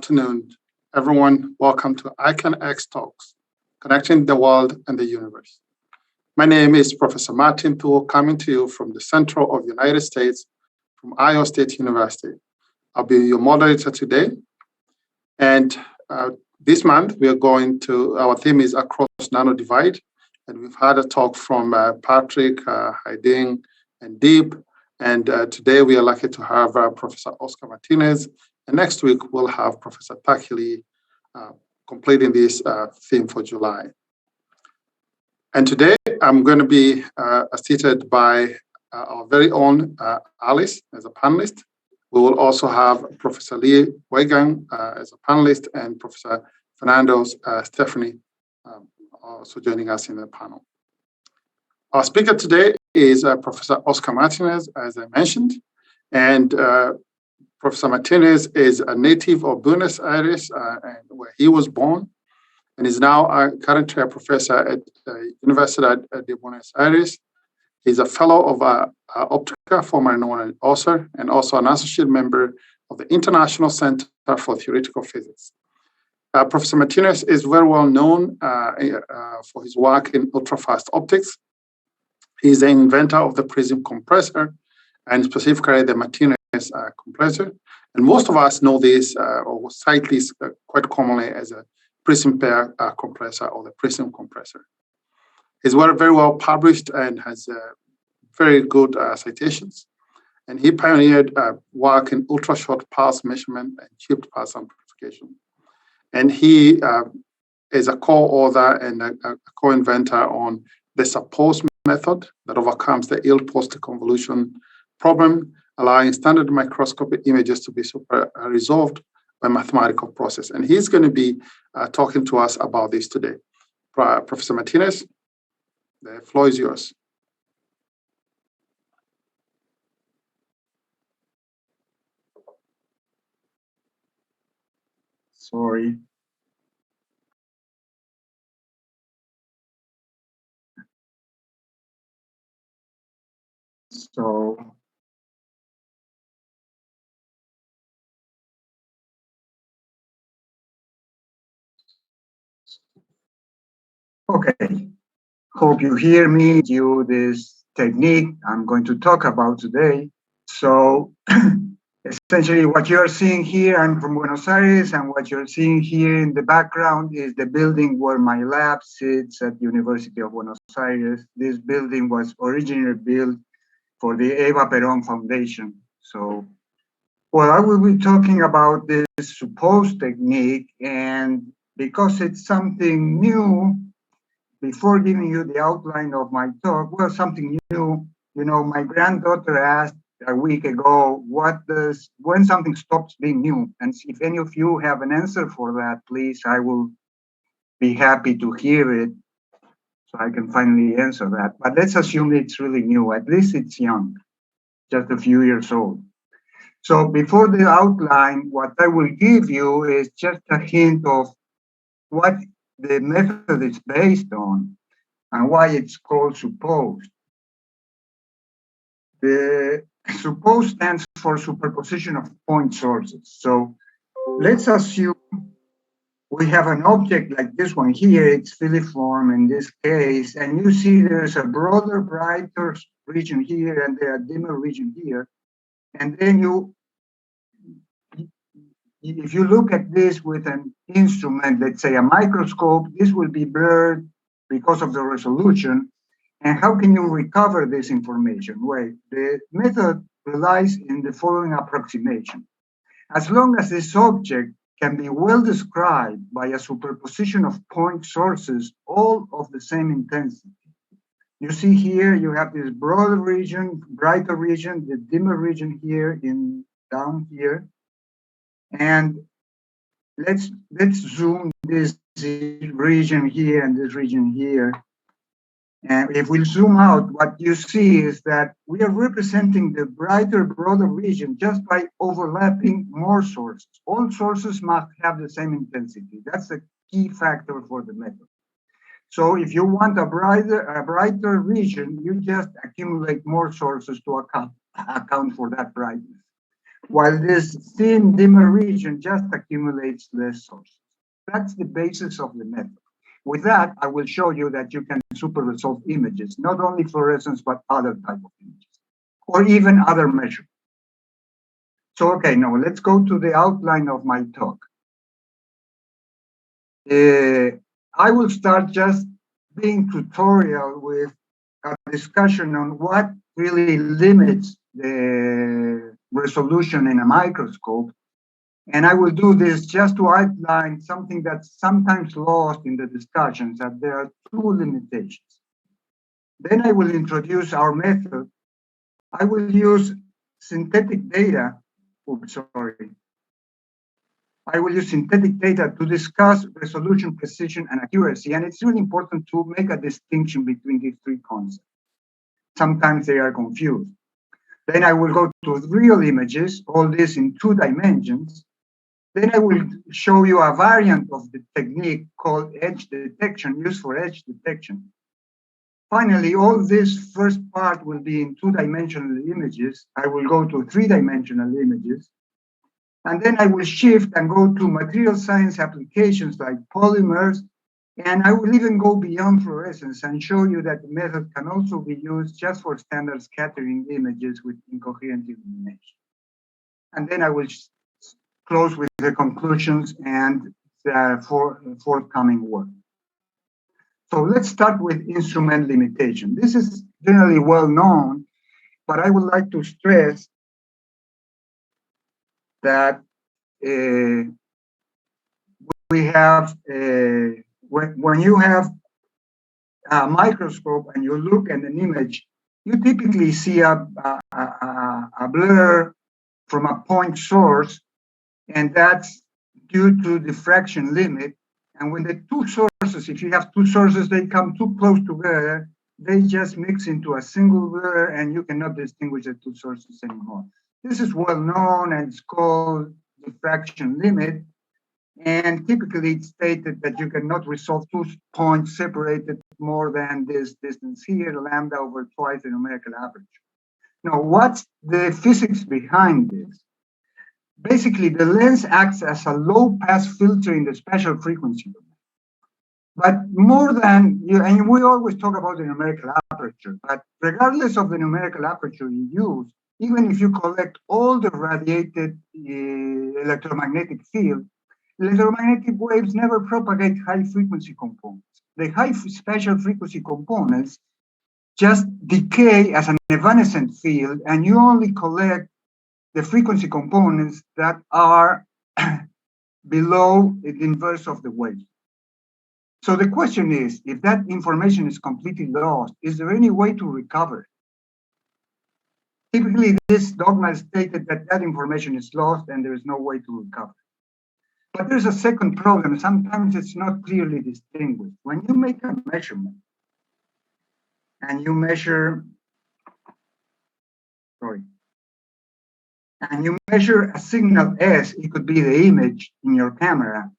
afternoon, everyone. Welcome to ICANX Talks, Connecting the World and the Universe. My name is Professor Martin Thuo, coming to you from the Central of the United States, from Iowa State University. I'll be your moderator today. And this month, we are going to, our theme is Across Nano Divide. And we've had a talk from Patrick, Haiding, and Deep. And today we are lucky to have Professor Oscar Martinez. And next week, we'll have Professor Takili completing this theme for July. And today, I'm going to be assisted by our very own Alice as a panelist. We will also have Professor Lee Weigang as a panelist and Professor Fernando Stephanie also joining us in the panel. Our speaker today is Professor Oscar Martinez, as I mentioned, and Professor Martinez is a native of Buenos Aires, where he was born, and is now currently a professor at the Universidad de Buenos Aires. He's a fellow of Optica, formerly known as OSER, and also an associate member of the International Center for Theoretical Physics. Professor Martinez is very well known for his work in ultrafast optics. He's the inventor of the prism compressor, and specifically the Martinez compressor. And most of us know this, or cite this quite commonly as a prism pair compressor or the prism compressor. His work very well published and has very good citations. And he pioneered work in ultra-short pulse measurement and chipped pulse amplification. And he is a co-author and a co-inventor on the supposed method that overcomes the ill-posted convolution problem, allowing standard microscopy images to be resolved by mathematical process. And he's going to be talking to us about this today. Professor Martinez, the floor is yours. Sorry. So, okay. Hope you hear me. This technique I'm going to talk about today. So, essentially, what you're seeing here, I'm from Buenos Aires, and what you're seeing here in the background is the building where my lab sits at the University of Buenos Aires. This building was originally built for the Eva Perón Foundation. So, well, I will be talking about this supposed technique, and because it's something new, before giving you the outline of my talk, well, something new, you know, my granddaughter asked a week ago, when something stops being new? And if any of you have an answer for that, please, I will be happy to hear it so I can finally answer that. But let's assume it's really new. At least it's young, just a few years old. So before the outline, what I will give you is just a hint of what the method is based on and why it's called supposed. The supposed stands for superposition of point sources. So let's assume we have an object like this one here, it's filiform in this case, and you see there's a broader, brighter region here and there a dimmer region here. And then if you look at this with an instrument, let's say a microscope, this will be blurred because of the resolution. And how can you recover this information? Well, the method relies in the following approximation. As long as this object can be well described by a superposition of point sources, all of the same intensity. You see here, you have this broader region, brighter region, the dimmer region here down here. And let's zoom this region here and this region here. And if we zoom out, what you see is that we are representing the brighter, broader region just by overlapping more sources. All sources must have the same intensity. That's a key factor for the method. So if you want a brighter region, you just accumulate more sources to account for that brightness. while this thin dimmer region just accumulates less sources. That's the basis of the method. With that, I will show you that you can super resolve images, not only fluorescence, but other type of images, or even other measurements. So, okay, now let's go to the outline of my talk. I will start just being tutorial with a discussion on what really limits the resolution in a microscope. And I will do this just to outline something that's sometimes lost in the discussions, that there are two limitations. Then I will introduce our method. I will use synthetic data. Oops, sorry. I will use synthetic data to discuss resolution, precision, and accuracy. And it's really important to make a distinction between these three concepts. Sometimes they are confused. Then I will go to real images, all this in 2 dimensions. Then I will show you a variant of the technique called edge detection, used for edge detection. Finally, all this first part will be in 2-dimensional images. I will go to 3-dimensional images. And then I will shift and go to material science applications like polymers. And I will even go beyond fluorescence and show you that the method can also be used just for standard scattering images with incoherent illumination. And then I will close with the conclusions and the forthcoming work. So let's start with instrument limitation. This is generally well known, but I would like to stress that we have, when you have a microscope and you look at an image, you typically see a blur from a point source, and that's due to diffraction limit. And when the two sources, if you have two sources, they come too close together, they just mix into a single blur, and you cannot distinguish the two sources anymore. This is well known, and it's called diffraction limit. And typically it's stated that you cannot resolve 2 points separated more than this distance here, lambda over twice the numerical aperture. Now, what's the physics behind this? Basically, the lens acts as a low-pass filter in the special frequency domain. But more than, and we always talk about the numerical aperture, but regardless of the numerical aperture you use, even if you collect all the radiated electromagnetic field, electromagnetic waves never propagate high-frequency components. The high special frequency components just decay as an evanescent field, and you only collect the frequency components that are below the inverse of the wave. So the question is, if that information is completely lost, is there any way to recover it? Typically, this dogma is stated that that information is lost and there is no way to recover it. But there's a second problem. Sometimes it's not clearly distinguished. When you make a measurement and you measure, a signal S, it could be the image in your camera,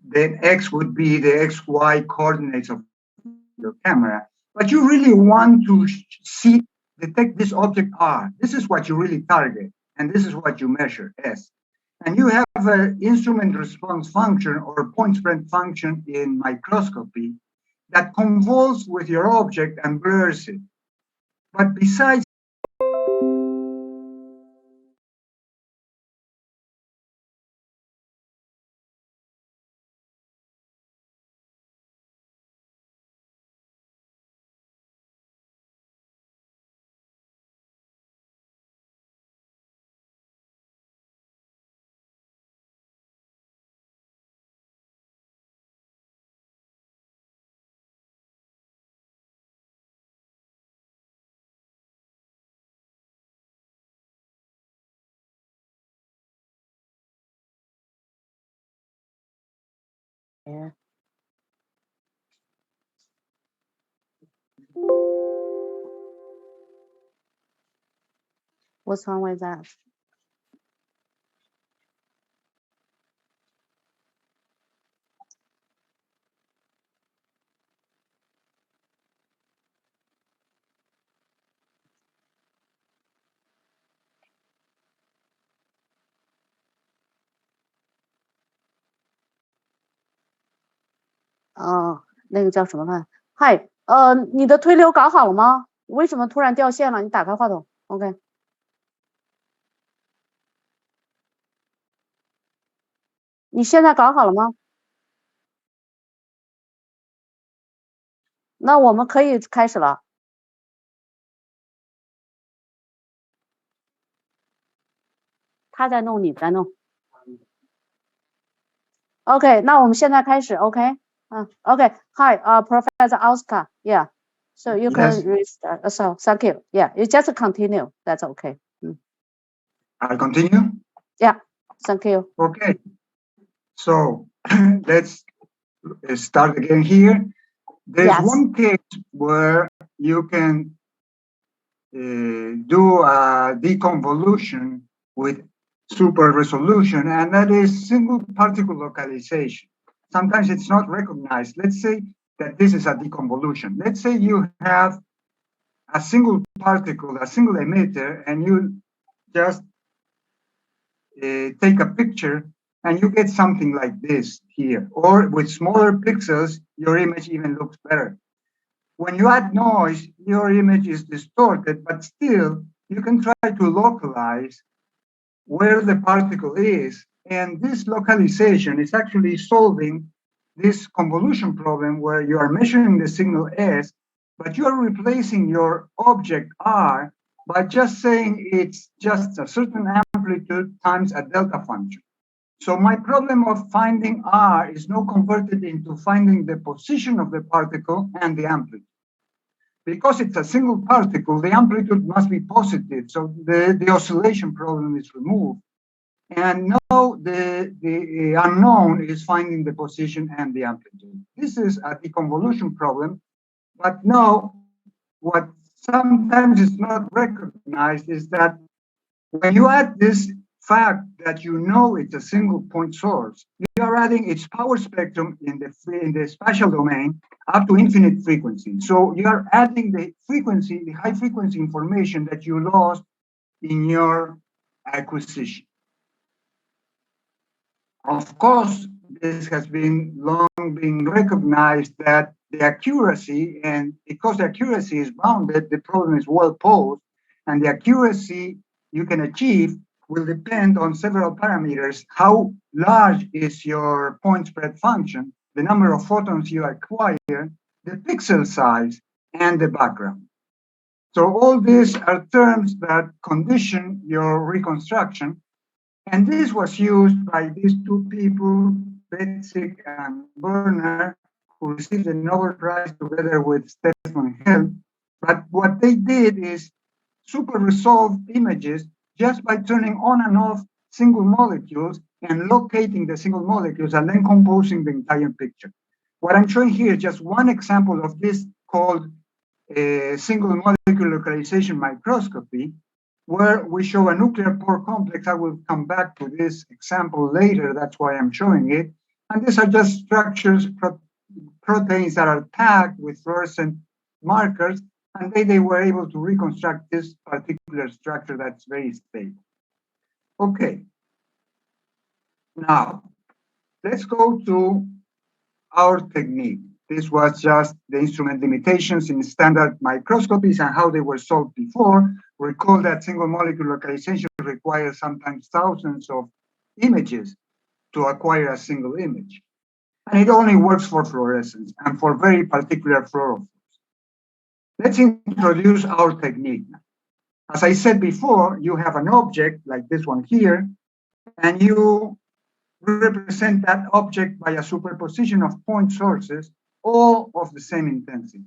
then X would be the XY coordinates of your camera. But you really want to detect this object R. This is what you really target, and this is what you measure, S. And you have an instrument response function or point spread function in microscopy that convolves with your object and blurs it. But besides, Yeah. What's wrong with that? 那个叫什么呢？嗨，你的推流搞好了吗？为什么突然掉线了？你打开话筒 ，OK。你现在搞好了吗？那我们可以开始了。他在弄，你在弄。OK， 那我们现在开始 ，OK？ OK，Hi， Professor Oscar， yeah。So you can restart. So thank you. Yeah, you just continue. That's okay. I'll continue? Yeah, thank you. Okay. So let's start again here. There's one case where you can do a deconvolution with super resolution, and that is single particle localization. Sometimes it's not recognized. Let's say that this is a deconvolution. Let's say you have a single particle, a single emitter, and you just take a picture and you get something like this here. Or with smaller pixels, your image even looks better. When you add noise, your image is distorted, but still you can try to localize where the particle is. And this localization is actually solving this convolution problem where you are measuring the signal S, but you are replacing your object R by just saying it's just a certain amplitude times a delta function. So my problem of finding R is now converted into finding the position of the particle and the amplitude. Because it's a single particle, the amplitude must be positive, so the oscillation problem is removed. And now the unknown is finding the position and the amplitude. This is a deconvolution problem, but now what sometimes is not recognized is that when you add this fact that you know it's a single point source, you are adding its power spectrum in the spatial domain up to infinite frequency. So you are adding the frequency, the high frequency information that you lost in your acquisition. Of course, this has been long been recognized that the accuracy, and because the accuracy is bounded, the problem is well posed, and the accuracy you can achieve will depend on several parameters. How large is your point spread function, the number of photons you acquire, the pixel size, and the background. So all these are terms that condition your reconstruction. And this was used by these two people, Betzig and Werner, who received the Nobel Prize together with Stefan Held. But what they did is super resolve images just by turning on and off single molecules and locating the single molecules and then composing the entire picture. What I'm showing here is just one example of this called single molecule localization microscopy, where we show a nuclear pore complex. I will come back to this example later. That's why I'm showing it. And these are just structures, proteins that are tagged with fluorescent markers, and they were able to reconstruct this particular structure that's very stable. Okay. Now, let's go to our technique. This was just the instrument limitations in standard microscopies and how they were solved before. Recall that single molecule localization requires sometimes thousands of images to acquire a single image. And it only works for fluorescence and for very particular fluorophores. Let's introduce our technique. As I said before, you have an object like this one here, and you represent that object by a superposition of point sources, all of the same intensity.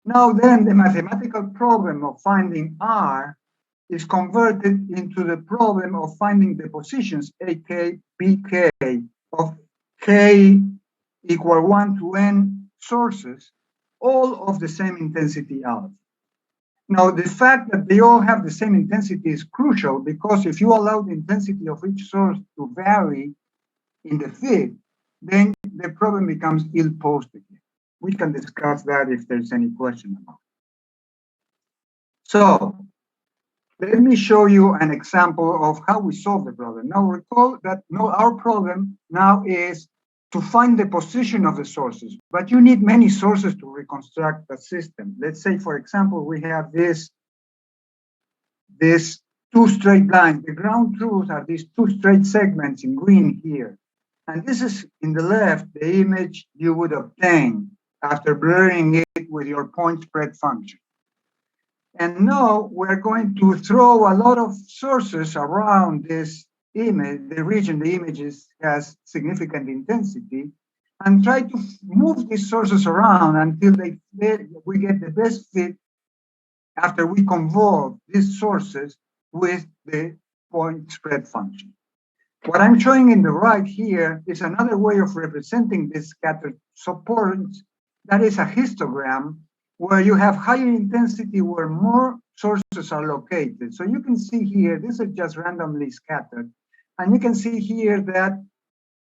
Now then, the mathematical problem of finding R is converted into the problem of finding the positions AK, BK of K equal 1 to N sources, all of the same intensity alpha. Now, the fact that they all have the same intensity is crucial because if you allow the intensity of each source to vary in the fit, then the problem becomes ill-posed again. We can discuss that if there's any question about it. So let me show you an example of how we solve the problem. Now recall that our problem now is to find the position of the sources, but you need many sources to reconstruct the system. Let's say, for example, we have this two straight lines. The ground truth are these two straight segments in green here. And this is, in the left, the image you would obtain after blurring it with your point spread function. And now we're going to throw a lot of sources around this image, the region the image has significant intensity, and try to move these sources around until we get the best fit after we convolve these sources with the point spread function. What I'm showing in the right here is another way of representing this scattered points. That is a histogram where you have higher intensity where more sources are located. So you can see here, this is just randomly scattered. And you can see here that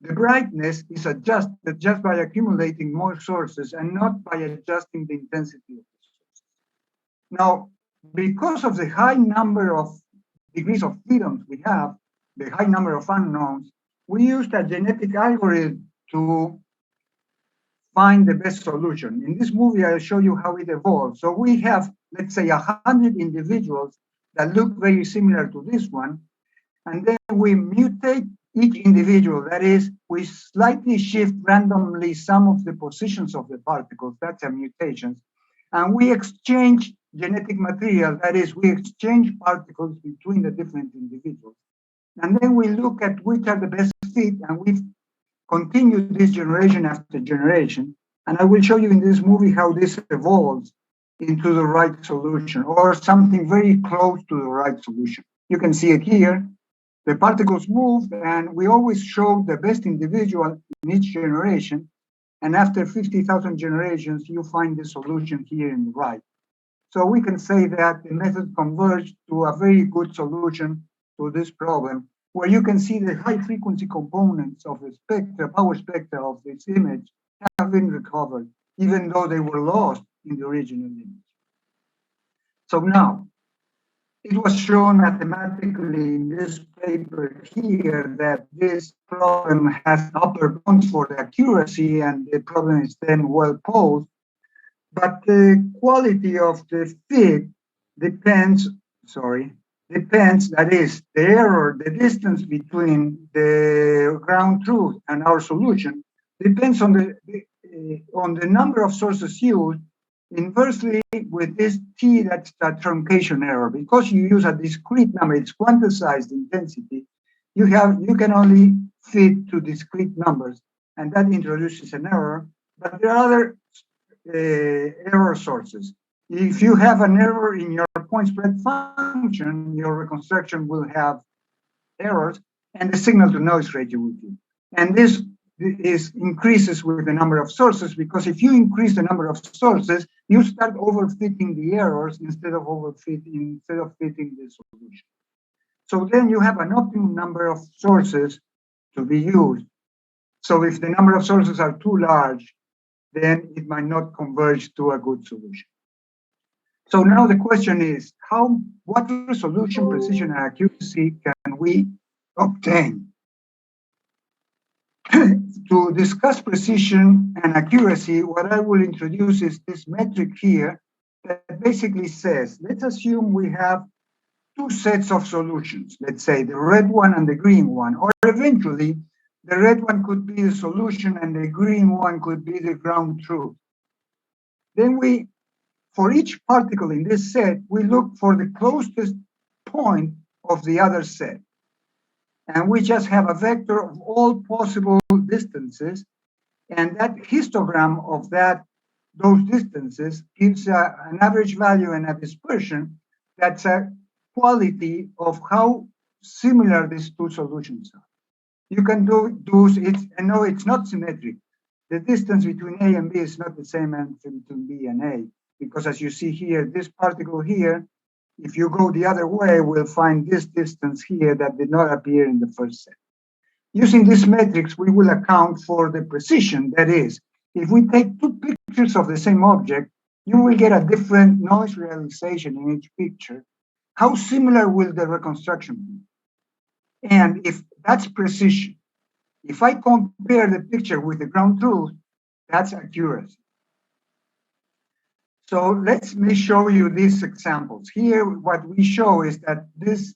the brightness is adjusted just by accumulating more sources and not by adjusting the intensity of the sources. Now, because of the high number of degrees of freedom we have, the high number of unknowns, we used a genetic algorithm to find the best solution. In this movie, I'll show you how it evolved. So we have, let's say, 100 individuals that look very similar to this one. And then we mutate each individual. That is, we slightly shift randomly some of the positions of the particles. That's a mutation. And we exchange genetic material. That is, we exchange particles between the different individuals. And then we look at which are the best fit, and we continue this generation after generation. And I will show you in this movie how this evolves into the right solution, or something very close to the right solution. You can see it here. The particles move, and we always show the best individual in each generation. And after 50,000 generations, you find the solution here in the right. So we can say that the method converged to a very good solution to this problem, where you can see the high frequency components of the spectra, power spectra of this image have been recovered, even though they were lost in the original image. So now, it was shown mathematically in this paper here that this problem has upper bounds for the accuracy, and the problem is then well posed. But the quality of the fit depends, that is, the error, the distance between the ground truth and our solution depends on the number of sources used. Inversely, with this T, that's the truncation error. Because you use a discrete number, it's quantized intensity, you can only fit to discrete numbers, and that introduces an error. But there are other error sources. If you have an error in your point spread function, your reconstruction will have errors, and the signal to noise ratio will be. And this increases with the number of sources, because if you increase the number of sources, you start overfitting the errors instead of fitting the solution. So then you have an optimum number of sources to be used. So if the number of sources are too large, then it might not converge to a good solution. So now the question is, what resolution, precision, and accuracy can we obtain? To discuss precision and accuracy, what I will introduce is this metric here that basically says, let's assume we have two sets of solutions, let's say the red one and the green one, or eventually the red one could be the solution and the green one could be the ground truth. Then for each particle in this set, we look for the closest point of the other set. And we just have a vector of all possible distances. And that histogram of those distances gives an average value and a dispersion. That's a quality of how similar these two solutions are. You can and no, it's not symmetric. The distance between A and B is not the same as between B and A, because as you see here, this particle here, if you go the other way, we'll find this distance here that did not appear in the first set. Using this matrix, we will account for the precision. That is, if we take two pictures of the same object, you will get a different noise realization in each picture. How similar will the reconstruction be? And if that's precision, If I compare the picture with the ground truth, that's accuracy. So let me show you these examples. Here, what we show is that these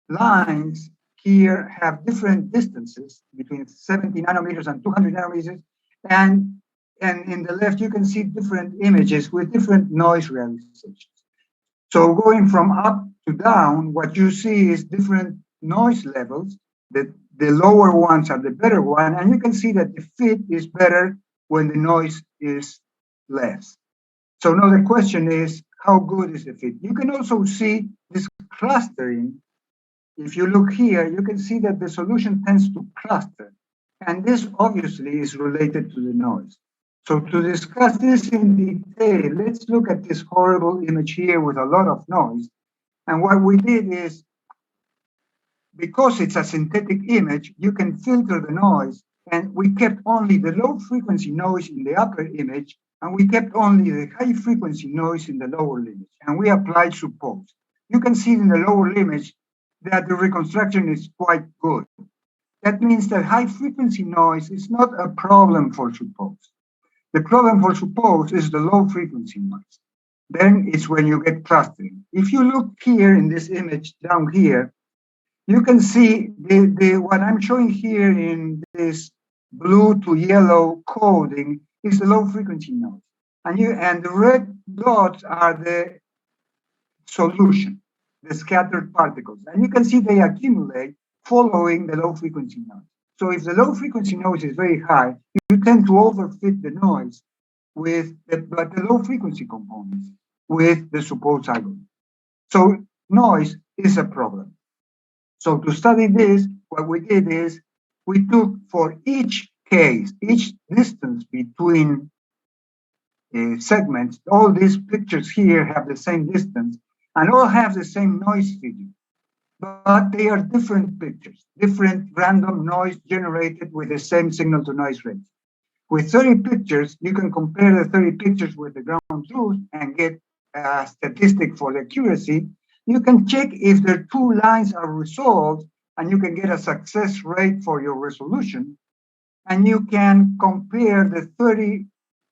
lines here have different distances between 70 nanometers and 200 nanometers. And in the left, you can see different images with different noise realizations. So going from up to down, what you see is different noise levels. The lower ones are the better one. And you can see that the fit is better when the noise is less. So now the question is, how good is the fit? You can also see this clustering. If you look here, you can see that the solution tends to cluster. And this obviously is related to the noise. So to discuss this in detail, let's look at this horrible image here with a lot of noise. And what we did is, because it's a synthetic image, you can filter the noise. And we kept only the low frequency noise in the upper image, and we kept only the high frequency noise in the lower image. And we applied suppose. You can see in the lower image that the reconstruction is quite good. That means that high frequency noise is not a problem for suppose. The problem for suppose is the low frequency noise. Then it's when you get clustering. If you look here in this image down here, you can see what I'm showing here in this blue to yellow coding is the low frequency noise. And the red dots are the solution, the scattered particles. And you can see they accumulate following the low frequency noise. So if the low frequency noise is very high, you tend to overfit the noise with the low frequency components with the suppose algorithm. So noise is a problem. So to study this, what we did is we took for each case, each distance between segments, all these pictures here have the same distance and all have the same noise figure, but they are different pictures, different random noise generated with the same signal to noise ratio. With 30 pictures, you can compare the 30 pictures with the ground truth and get a statistic for the accuracy. You can check if the two lines are resolved, and you can get a success rate for your resolution. And you can compare the 30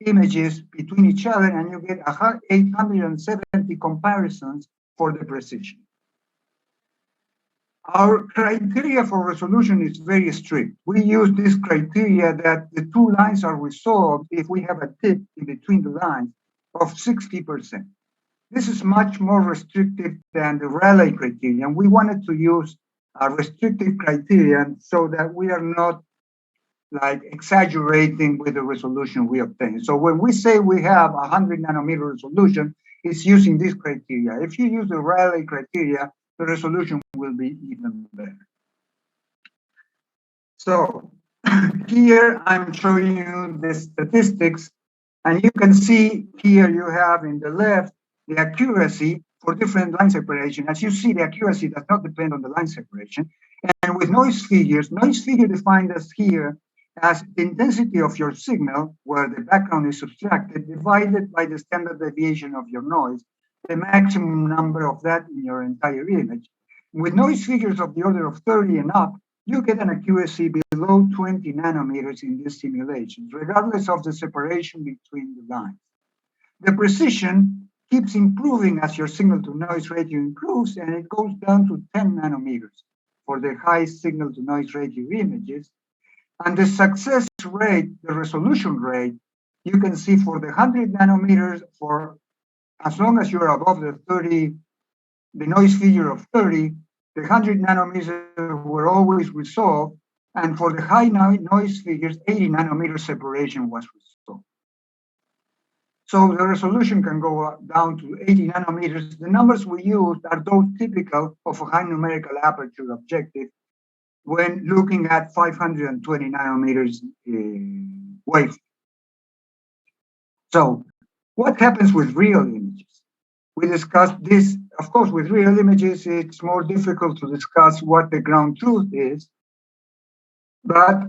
images between each other, and you get 870 comparisons for the precision. Our criteria for resolution is very strict. We use this criteria that the two lines are resolved if we have a tip in between the lines of 60%. This is much more restrictive than the Rayleigh criterion. We wanted to use a restrictive criterion so that we are not like exaggerating with the resolution we obtain. So when we say we have 100 nanometer resolution, it's using this criteria. If you use the Rayleigh criteria, the resolution will be even better. So here I'm showing you the statistics, and you can see here you have in the left the accuracy for different line separation. As you see, the accuracy does not depend on the line separation. And with noise figure defined as here as the intensity of your signal, where the background is subtracted, divided by the standard deviation of your noise, the maximum number of that in your entire image. With noise figures of the order of 30 and up, you get an accuracy below 20 nanometers in these simulations, regardless of the separation between the lines. The precision keeps improving as your signal to noise ratio improves, and it goes down to 10 nanometers for the high signal to noise ratio images. And the success rate, the resolution rate, you can see for the 100 nanometers, for as long as you're above the 30, the noise figure of 30, the 100 nanometers were always resolved. And for the high noise figures, 80 nanometer separation was resolved. So the resolution can go down to 80 nanometers. The numbers we used are those typical of a high numerical aperture objective when looking at 520 nanometers wave. So what happens with real images? We discussed this, of course, with real images, it's more difficult to discuss what the ground truth is. But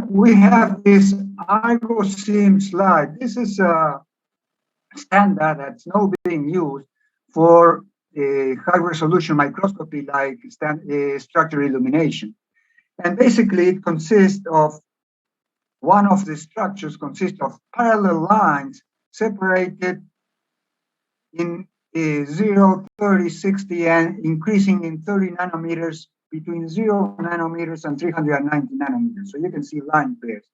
we have this ArgoSim slide. This is a standard that's now being used for high resolution microscopy like structure illumination. And basically it consists of one of the structures consists of parallel lines separated in 0, 30, 60, and increasing in 30 nanometers between 0 nanometers and 390 nanometers. So you can see line pairs.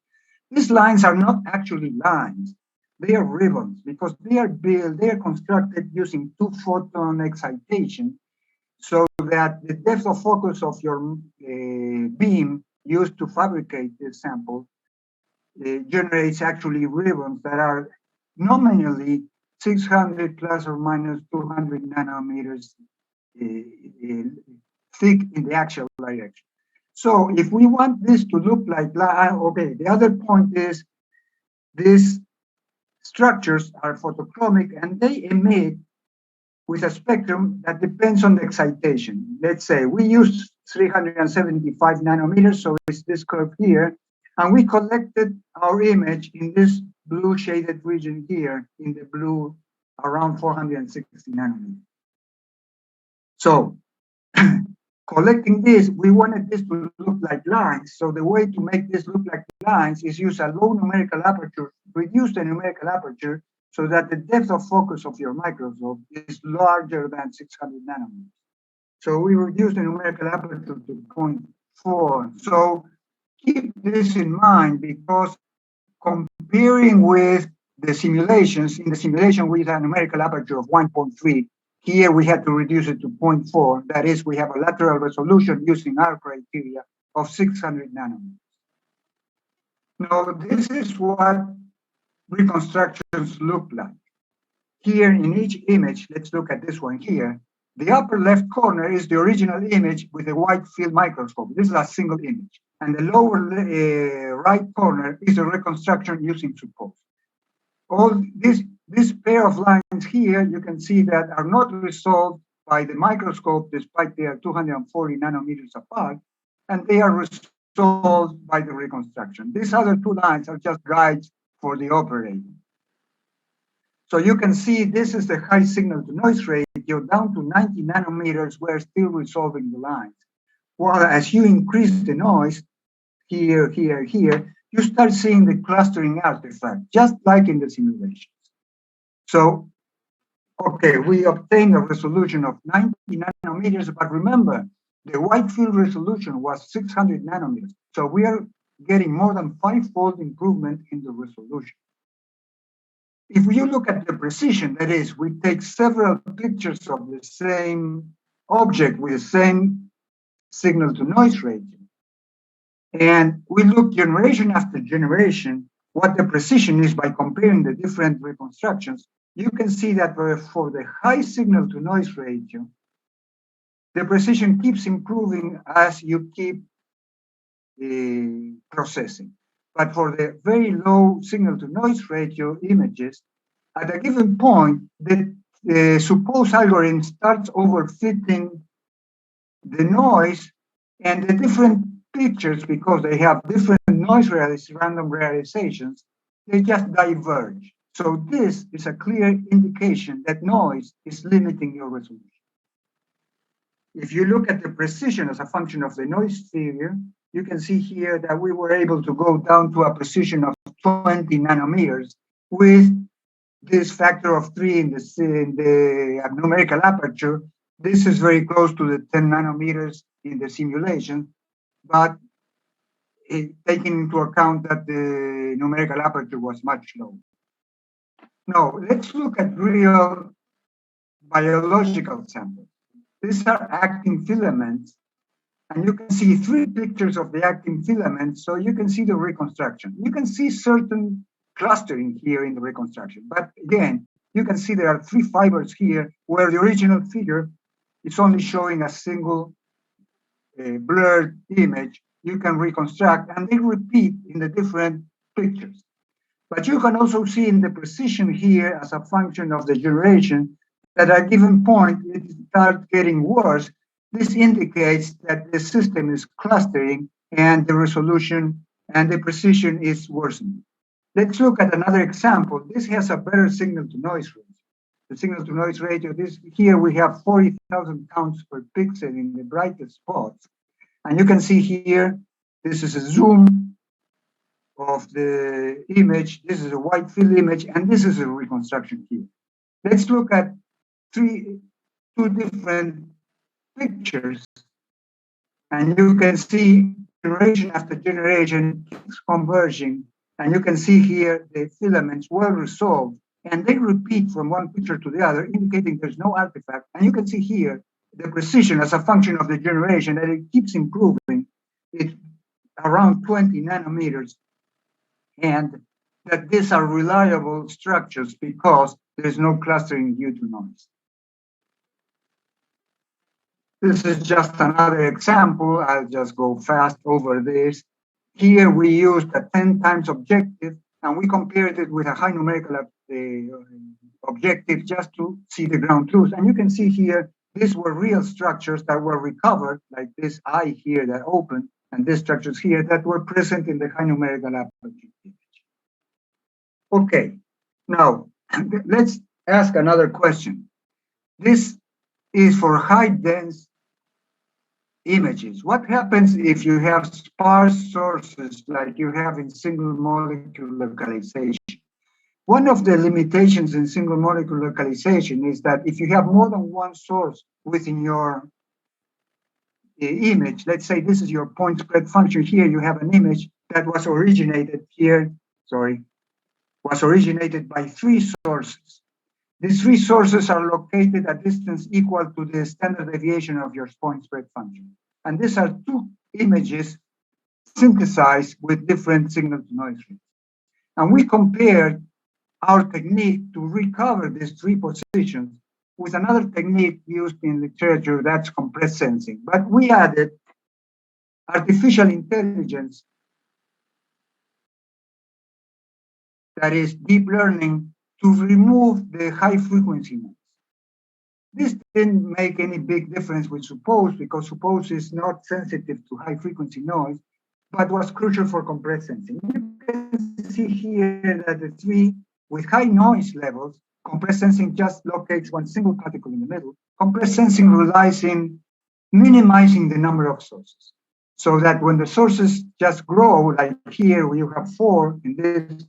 These lines are not actually lines. They are ribbons because they are constructed using 2-photon excitation, so that the depth of focus of your beam used to fabricate this sample generates actually ribbons that are nominally 600 plus or minus 200 nanometers thick in the axial direction. So if we want this to look like, okay, the other point is these structures are photochromic and they emit with a spectrum that depends on the excitation. Let's say we use 375 nanometers, so it's this curve here, and we collected our image in this blue shaded region here, in the blue around 460 nanometers. So collecting this, we wanted this to look like lines. So the way to make this look like lines is use a low numerical aperture, reduce the numerical aperture so that the depth of focus of your microscope is larger than 600 nanometers. So we reduce the numerical aperture to 0.4. So keep this in mind because comparing with the simulations, in the simulation we had a numerical aperture of 1.3. Here we had to reduce it to 0.4. That is, we have a lateral resolution using our criteria of 600 nanometers. Now, this is what reconstructions look like. Here in each image, let's look at this one here. The upper left corner is the original image with a wide field microscope. This is a single image. And the lower right corner is a reconstruction using suppose. All this pair of lines here, you can see that are not resolved by the microscope, despite they are 240 nanometers apart, and they are resolved by the reconstruction. These other two lines are just guides for the operator. So you can see this is the high signal to noise ratio down to 90 nanometers. We're still resolving the lines. While as you increase the noise, here, here, here, you start seeing the clustering artifact, just like in the simulations. So, okay, we obtained a resolution of 90 nanometers, but remember, the wide field resolution was 600 nanometers. So we are getting more than 5-fold improvement in the resolution. If you look at the precision, that is, we take several pictures of the same object with the same signal to noise ratio, and we look generation after generation, what the precision is by comparing the different reconstructions, you can see that for the high signal to noise ratio, the precision keeps improving as you keep processing. But for the very low signal to noise ratio images, at a given point, the supposed algorithm starts overfitting the noise and the different pictures, because they have different noise random realizations, they just diverge. So this is a clear indication that noise is limiting your resolution. If you look at the precision as a function of the noise figure, you can see here that we were able to go down to a precision of 20 nanometers with this factor of 3 in the numerical aperture. This is very close to the 10 nanometers in the simulation, but taking into account that the numerical aperture was much lower. Now, let's look at real biological samples. These are actin filaments, and you can see 3 pictures of the actin filaments, so you can see the reconstruction. You can see certain clustering here in the reconstruction, but again, you can see there are 3 fibers here where the original figure is only showing a single blurred image. You can reconstruct, and they repeat in the different pictures. But you can also see in the precision here as a function of the generation that at a given point it starts getting worse. This indicates that the system is clustering and the resolution and the precision is worsening. Let's look at another example. This has a better signal to noise ratio. The signal to noise ratio, here we have 40,000 counts per pixel in the brightest spots. And you can see here, this is a zoom of the image. This is a wide field image, and this is a reconstruction here. Let's look at two different pictures, and you can see generation after generation keeps converging, and you can see here the filaments well resolved, and they repeat from one picture to the other, indicating there's no artifact. And you can see here the precision as a function of the generation, that it keeps improving. It's around 20 nanometers, and that these are reliable structures because there's no clustering due to noise. This is just another example. I'll just go fast over this. Here we used a 10 times objective, and we compared it with a high numerical objective just to see the ground truth. And you can see here, these were real structures that were recovered, like this eye here that opened, and these structures here that were present in the high numerical aperture image. Okay, now let's ask another question. This is for high dense images. What happens if you have sparse sources like you have in single molecule localization? One of the limitations in single molecule localization is that if you have more than one source within your image, let's say this is your point spread function here, you have an image that was originated here, was originated by three sources. These three sources are located at distance equal to the standard deviation of your point spread function. And these are two images synthesized with different signal to noise rates. And we compared our technique to recover these three positions with another technique used in literature, that's compressed sensing. But we added artificial intelligence, that is deep learning, to remove the high frequency noise. This didn't make any big difference with suppose, because suppose is not sensitive to high frequency noise, but was crucial for compressed sensing. You can see here that the three with high noise levels, compressed sensing just locates one single particle in the middle. Compressed sensing relies in minimizing the number of sources, so that when the sources just grow, like here where you have 4 in this,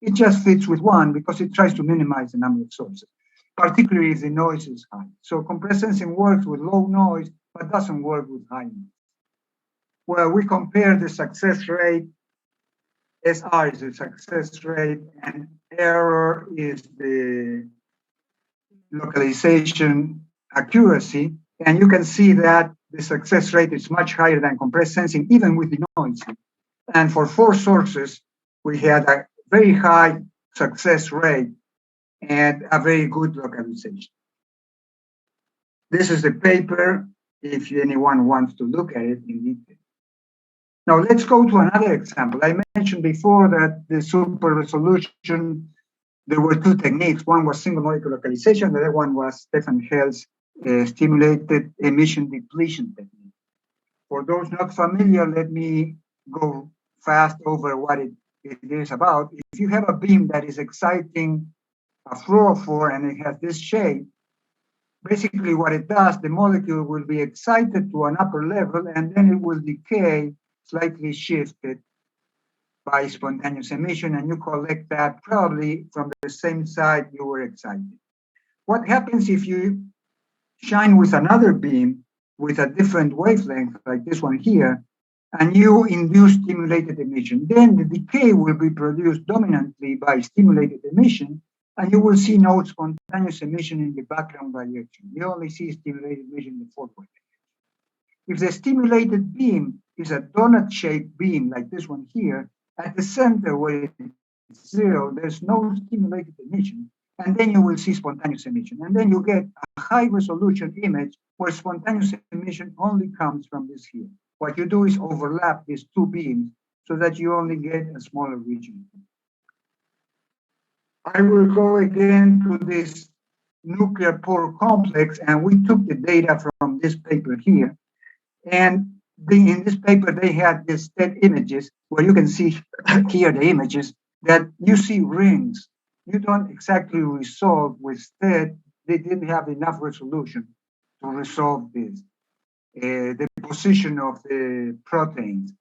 it just fits with 1 because it tries to minimize the number of sources, particularly if the noise is high. So compressed sensing works with low noise, but doesn't work with high noise. Well, we compare the success rate. SR is the success rate, and error is the localization accuracy. And you can see that the success rate is much higher than compressed sensing, even with the noise. And for 4 sources, we had a very high success rate and a very good localization. This is the paper, if anyone wants to look at it in detail. Now let's go to another example. I mentioned before that the super resolution, there were 2 techniques. One was single molecule localization, the other one was Stefan Hell's stimulated emission depletion technique. For those not familiar, let me go fast over what it is about. If you have a beam that is exciting a fluorophore and it has this shape, basically what it does, the molecule will be excited to an upper level and then it will decay, slightly shifted by spontaneous emission, and you collect that probably from the same side you were excited. What happens if you shine with another beam with a different wavelength, like this one here, and you induce stimulated emission? Then the decay will be produced dominantly by stimulated emission, and you will see no spontaneous emission in the background direction. You only see stimulated emission in the forward direction. If the stimulated beam is a donut-shaped beam like this one here, at the center where it's 0, there's no stimulated emission, and then you will see spontaneous emission. And then you get a high-resolution image where spontaneous emission only comes from this here. What you do is overlap these 2 beams so that you only get a smaller region. I will go again to this nuclear pore complex, and we took the data from this paper here. And in this paper, they had these STED images where you can see here the images that you see rings. You don't exactly resolve with STED. They didn't have enough resolution to resolve this, the position of the proteins.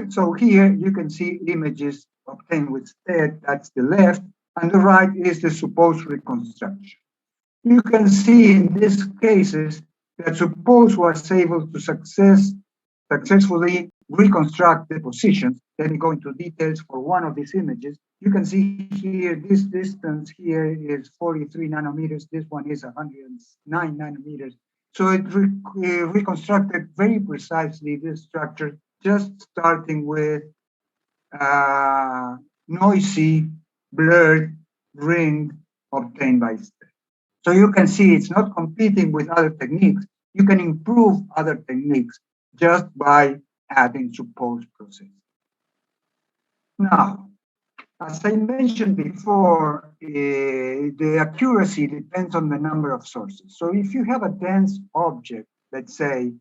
So here you can see images obtained with STED, that's the left, and the right is the supposed reconstruction. You can see in these cases that suppose was able to successfully reconstruct the positions. Let me go into details for one of these images. You can see here, this distance here is 43 nanometers. This one is 109 nanometers. So it reconstructed very precisely this structure, just starting with noisy, blurred ring obtained by STED. So you can see it's not competing with other techniques. You can improve other techniques just by adding supposed process. Now, as I mentioned before, the accuracy depends on the number of sources. So if you have a dense object, let's say,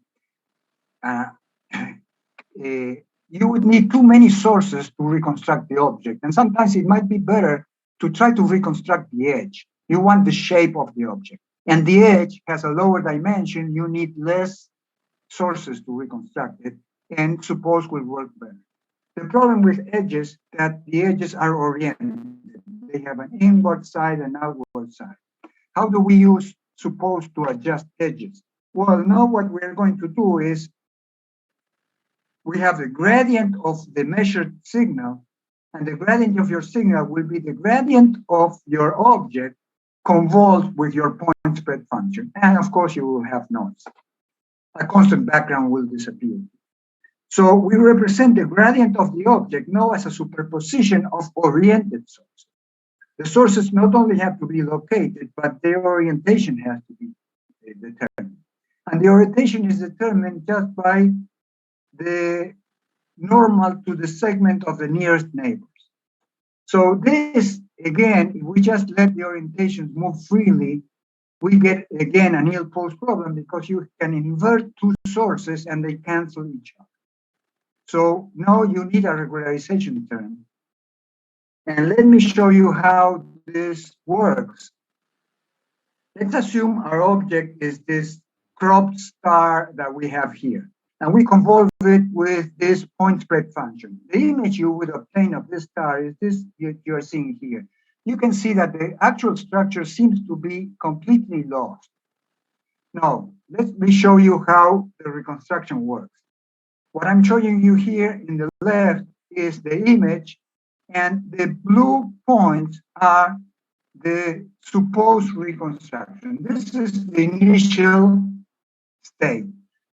you would need too many sources to reconstruct the object. And sometimes it might be better to try to reconstruct the edge. You want the shape of the object. And the edge has a lower dimension. You need less sources to reconstruct it. And suppose will work better. The problem with edges is that the edges are oriented. They have an inward side and outward side. How do we use suppose to adjust edges? Well, now what we're going to do is we have the gradient of the measured signal, and the gradient of your signal will be the gradient of your object convolved with your point spread function. And of course, you will have noise. A constant background will disappear. So we represent the gradient of the object now as a superposition of oriented sources. The sources not only have to be located, but their orientation has to be determined. And the orientation is determined just by the normal to the segment of the nearest neighbors. So this, again, if we just let the orientations move freely, we get, again, an ill-posed problem because you can invert two sources and they cancel each other. So now you need a regularization term. And let me show you how this works. Let's assume our object is this cropped star that we have here. And we convolve it with this point spread function. The image you would obtain of this star is this you are seeing here. You can see that the actual structure seems to be completely lost. Now, let me show you how the reconstruction works. What I'm showing you here in the left is the image, and the blue points are the supposed reconstruction. This is the initial state.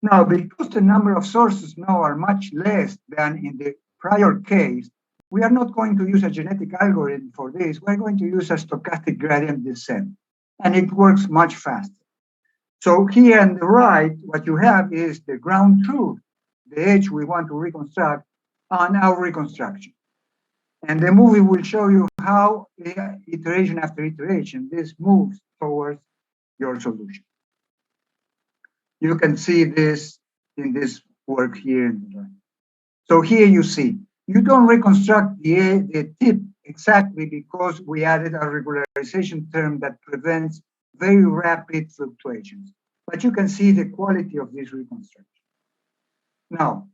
Now, because the number of sources now are much less than in the prior case, we are not going to use a genetic algorithm for this. We're going to use a stochastic gradient descent, and it works much faster. So here on the right, what you have is the ground truth, the edge we want to reconstruct, on our reconstruction. And the movie will show you how, iteration after iteration, this moves towards your solution. You can see this in this work here in the right. So here you see, you don't reconstruct the tip exactly because we added a regularization term that prevents very rapid fluctuations. But you can see the quality of this reconstruction. Now,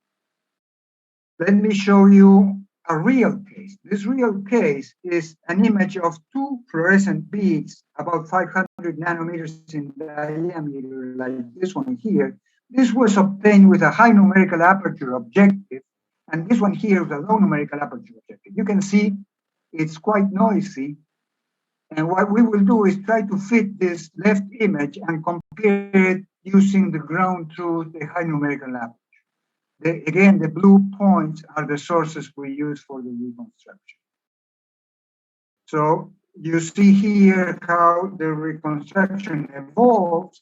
let me show you a real case. This real case is an image of two fluorescent beads about 500 nanometers in diameter, like this one here. This was obtained with a high numerical aperture objective, and this one here is a low numerical aperture objective. You can see it's quite noisy, and what we will do is try to fit this left image and compare it using the ground truth, the high numerical aperture. Again, the blue points are the sources we use for the reconstruction. So you see here how the reconstruction evolves.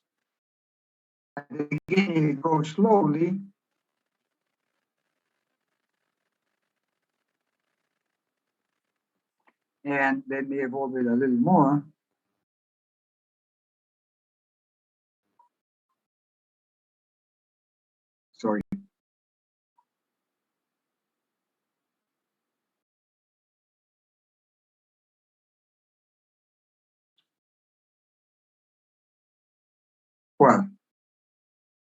At the beginning, it goes slowly. And let me evolve it a little more. Sorry. Well,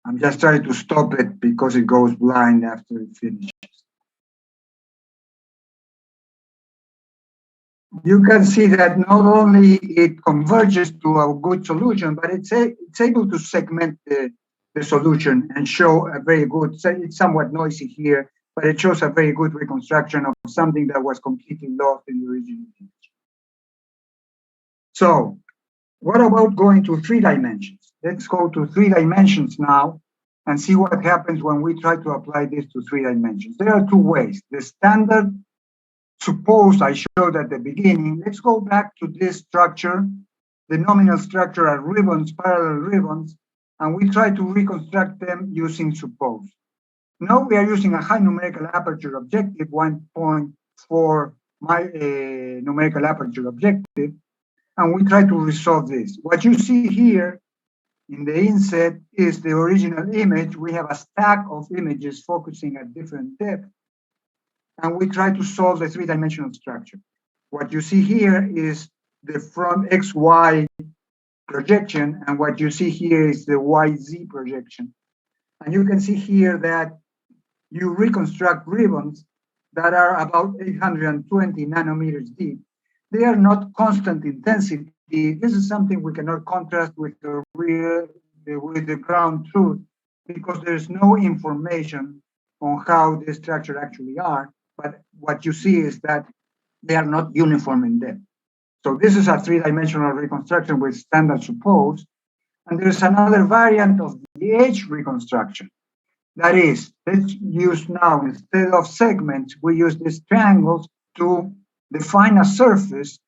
I'm just trying to stop it because it goes blind after it finishes. you can see that not only it converges to a good solution, but it's able to segment the solution and show a very good, it's somewhat noisy here, but it shows a very good reconstruction of something that was completely lost in the original image. So what about going to 3 dimensions? Let's go to 3 dimensions now and see what happens when we try to apply this to 3 dimensions. There are 2 ways. The standard, suppose I showed at the beginning, let's go back to this structure. The nominal structure are ribbons, parallel ribbons, and we try to reconstruct them using suppose. Now we are using a high numerical aperture objective, 1.4 numerical aperture objective, and we try to resolve this. What you see here in the inset is the original image. We have a stack of images focusing at different depths, and we try to solve the 3-dimensional structure. What you see here is the front XY projection, and what you see here is the YZ projection. And you can see here that you reconstruct ribbons that are about 820 nanometers deep. They are not constant intensity. This is something we cannot contrast with the ground truth, because there's no information on how the structure actually are. But what you see is that they are not uniform in depth. So this is a 3-dimensional reconstruction with standard suppose. And there's another variant of the edge reconstruction. That is, let's use now, instead of segments, we use these triangles to define a surface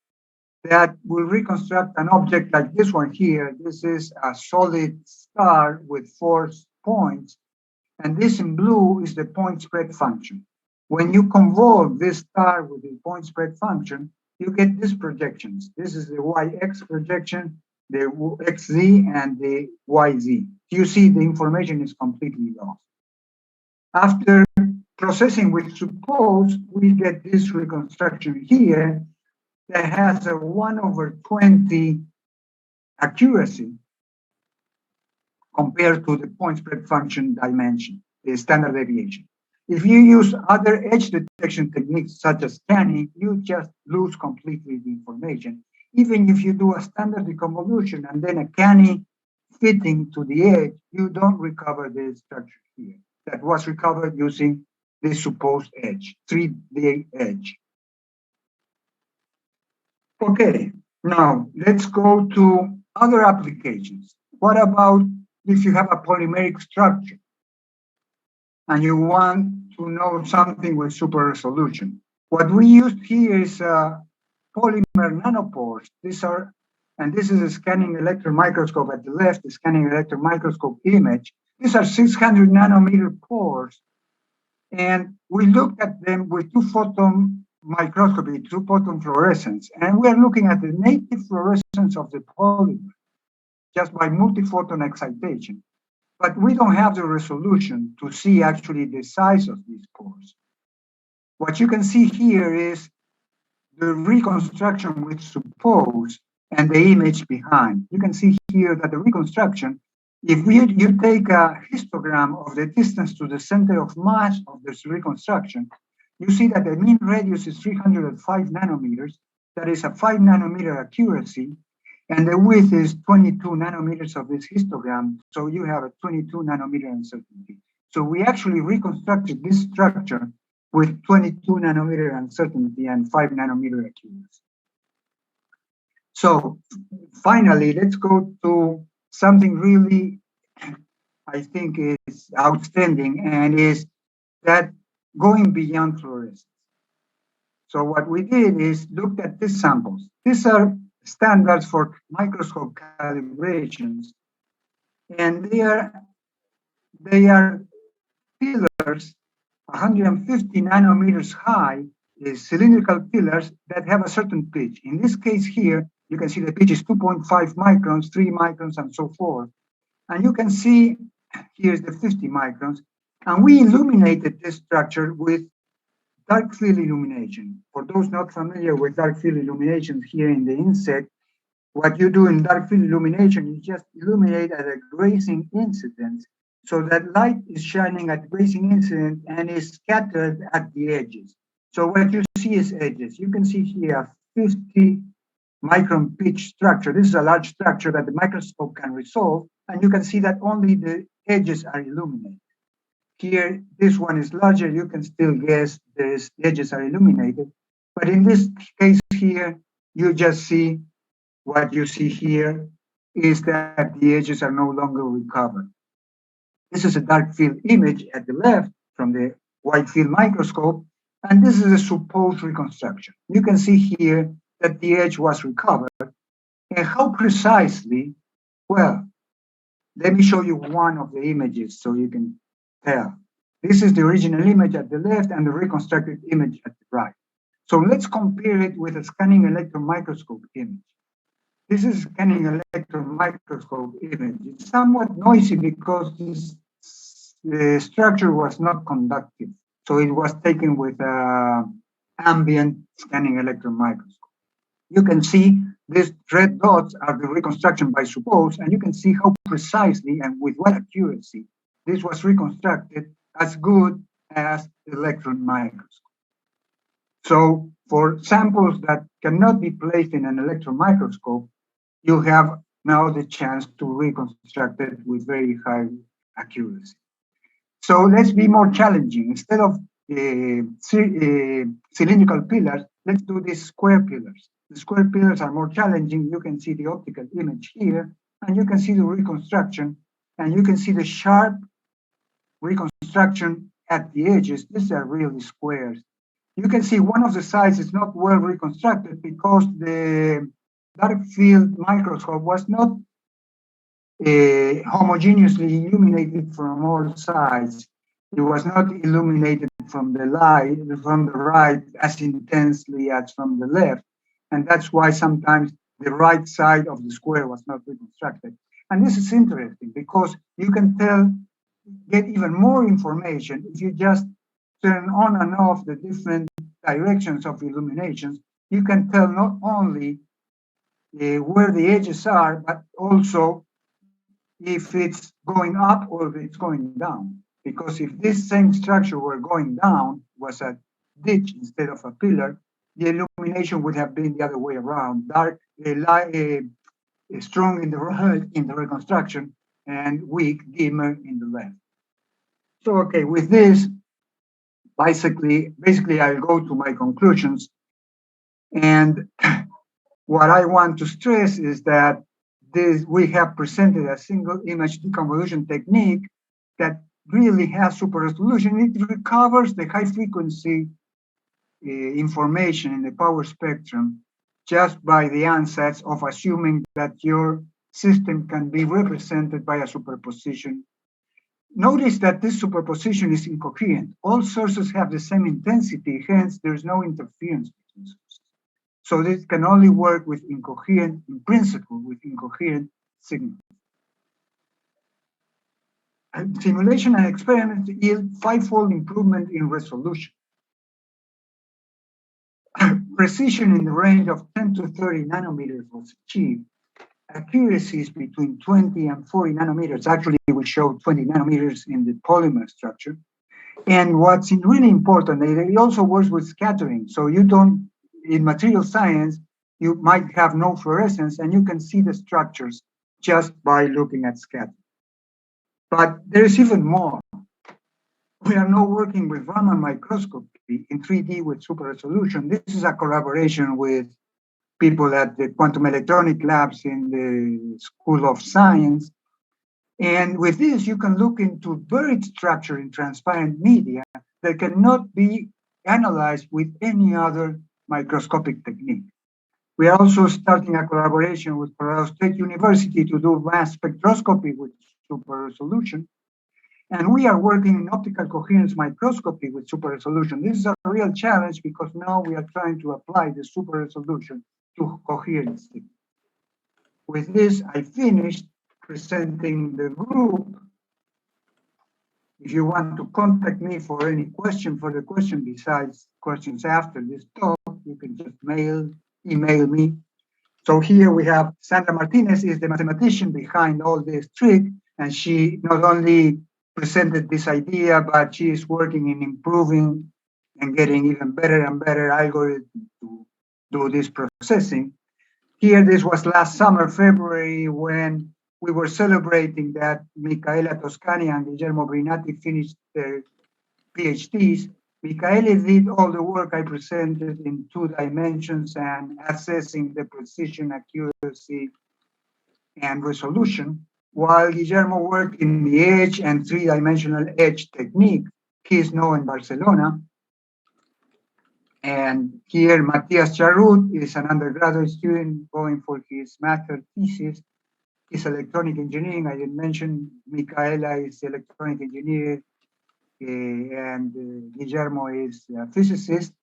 that will reconstruct an object like this one here. This is a solid star with 4 points. And this in blue is the point spread function. When you convolve this star with the point spread function, you get these projections. This is the YX projection, the XZ, and the YZ. You see the information is completely lost. After processing with suppose, we get this reconstruction here that has a 1/20 accuracy compared to the point spread function dimension, the standard deviation. If you use other edge detection techniques such as scanning, you just lose completely the information. Even if you do a standard deconvolution and then a canny fitting to the edge, you don't recover the structure here that was recovered using the supposed edge, 3D edge. Okay, now let's go to other applications. What about if you have a polymeric structure and you want to know something with super resolution? What we used here is polymer nanopores. This is a scanning electron microscope at the left, the scanning electron microscope image. These are 600 nanometer pores. And we looked at them with 2-photon microscopy, 2-photon fluorescence. And we are looking at the native fluorescence of the polymer just by multi-photon excitation. But we don't have the resolution to see actually the size of these pores. What you can see here is the reconstruction with suppose and the image behind. You can see here that the reconstruction, if you take a histogram of the distance to the center of mass of this reconstruction, you see that the mean radius is 305 nanometers. That is a 5 nanometer accuracy. And the width is 22 nanometers of this histogram. So you have a 22 nanometer uncertainty. So we actually reconstructed this structure with 22 nanometer uncertainty and 5 nanometer accuracy. So finally, let's go to something really, I think is outstanding, and is that going beyond fluorescence. So what we did is looked at these samples. These are standards for microscope calibrations, and they are pillars 150 nanometers high, cylindrical pillars that have a certain pitch. In this case here, you can see the pitch is 2.5 microns, 3 microns, and so forth. And you can see here's the 50 microns. And we illuminated this structure with dark field illumination. For those not familiar with dark field illumination here in the inset, what you do in dark field illumination, you just illuminate at a grazing incidence, so that light is shining at grazing incident and is scattered at the edges. So what you see is edges. You can see here 50 micron pitch structure. This is a large structure that the microscope can resolve, and you can see that only the edges are illuminated. Here, this one is larger, you can still guess the edges are illuminated, but in this case here, you just see what you see here is that the edges are no longer recovered. This is a dark field image at the left from the wide field microscope, and this is a supposed reconstruction. You can see here that the edge was recovered, and how precisely, well, let me show you one of the images so you can tell. This is the original image at the left and the reconstructed image at the right. So let's compare it with a scanning electron microscope image. This is a scanning electron microscope image. It's somewhat noisy because the structure was not conductive. So it was taken with an ambient scanning electron microscope. You can see these red dots are the reconstruction by suppose, and you can see how precisely and with what accuracy this was reconstructed as good as the electron microscope. So for samples that cannot be placed in an electron microscope, you have now the chance to reconstruct it with very high accuracy. So let's be more challenging. Instead of cylindrical pillars, let's do these square pillars. The square pillars are more challenging. You can see the optical image here, and you can see the reconstruction, and you can see the sharp reconstruction at the edges. These are really squares. You can see one of the sides is not well reconstructed because the dark field microscope was not homogeneously illuminated from all sides. It was not illuminated from the right as intensely as from the left. And that's why sometimes the right side of the square was not reconstructed. And this is interesting because you can get even more information if you just turn on and off the different directions of illuminations. You can tell not only where the edges are, but also if it's going up or if it's going down. Because if this same structure were going down, was a ditch instead of a pillar, the illumination would have been the other way around, dark, strong in the right, in the reconstruction, and weak, dimmer in the left. So, okay, with this, basically I'll go to my conclusions. And what I want to stress is that we have presented a single image deconvolution technique that really has super resolution. It recovers the high frequency information in the power spectrum just by the ansatz of assuming that your system can be represented by a superposition. Notice that this superposition is incoherent. All sources have the same intensity, hence there's no interference between sources. So this can only work with incoherent, in principle, with incoherent signals. Simulation and experiments yield fivefold improvement in resolution. Precision in the range of 10 to 30 nanometers was achieved. Accuracies between 20 and 40 nanometers. Actually, we showed 20 nanometers in the polymer structure. And what's really important, it also works with scattering. So you don't, in material science, you might have no fluorescence and you can see the structures just by looking at scattering. But there's even more. We are now working with Raman microscopy in 3D with super resolution. This is a collaboration with people at the quantum electronic labs in the School of Science. And with this, you can look into buried structure in transparent media that cannot be analyzed with any other microscopic technique. We are also starting a collaboration with Colorado State University to do mass spectroscopy with super resolution. And we are working in optical coherence microscopy with super resolution. This is a real challenge because now we are trying to apply the super resolution to coherence. With this, I finished presenting the group. If you want to contact me for any question, besides questions after this talk, you can just email me. So here we have Sandra Martinez is the mathematician behind all this trick, and she not only presented this idea, but she is working in improving and getting even better and better algorithms to do this processing. Here, this was last summer, February, when we were celebrating that Micaela Toscani and Guillermo Brinati finished their PhDs. Micaela did all the work I presented in 2 dimensions and assessing the precision, accuracy, and resolution, while Guillermo worked in the edge and 3-dimensional edge technique. He is now in Barcelona. And here, Matthias Charut is an undergraduate student going for his master thesis. He's electronic engineering. I didn't mention Micaela is electronic engineer, and Guillermo is a physicist.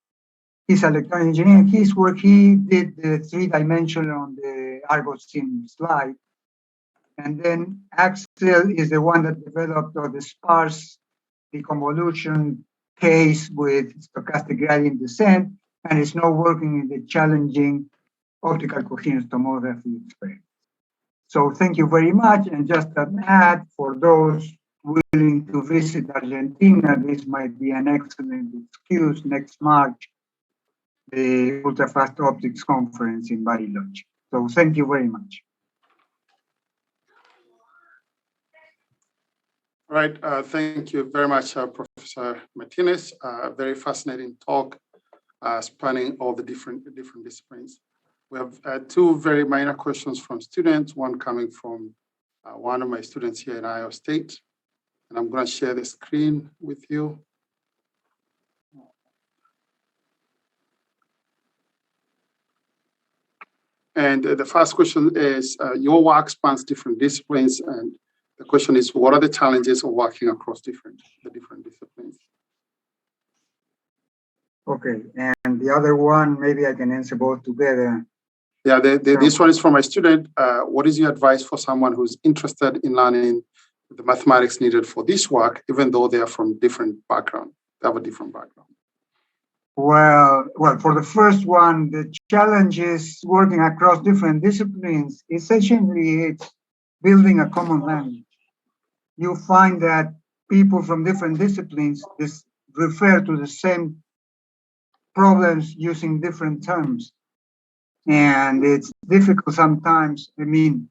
He's electronic engineer. His work, he did the 3-dimensional on the Argosine slide. And then Axel is the one that developed the sparse deconvolution case with stochastic gradient descent, and is now working in the challenging optical coherence tomography experiment. So thank you very much. And just an ad for those willing to visit Argentina, this might be an excellent excuse next March, the Ultrafast Optics Conference in Bariloche. So thank you very much. All right, thank you very much, Professor Martinez. Very fascinating talk, spanning all the different disciplines. We have 2 very minor questions from students, one coming from one of my students here in Iowa State. And I'm going to share the screen with you. And the first question is, your work spans different disciplines, and the question is, what are the challenges of working across the different disciplines? Okay, and the other one, maybe I can answer both together. Yeah, this one is from my student. What is your advice for someone who's interested in learning the mathematics needed for this work, even though they are from different background? They have a different background. Well, for the first one, the challenge is working across different disciplines. Essentially, it's building a common language. You find that people from different disciplines refer to the same problems using different terms. And it's difficult sometimes. I mean,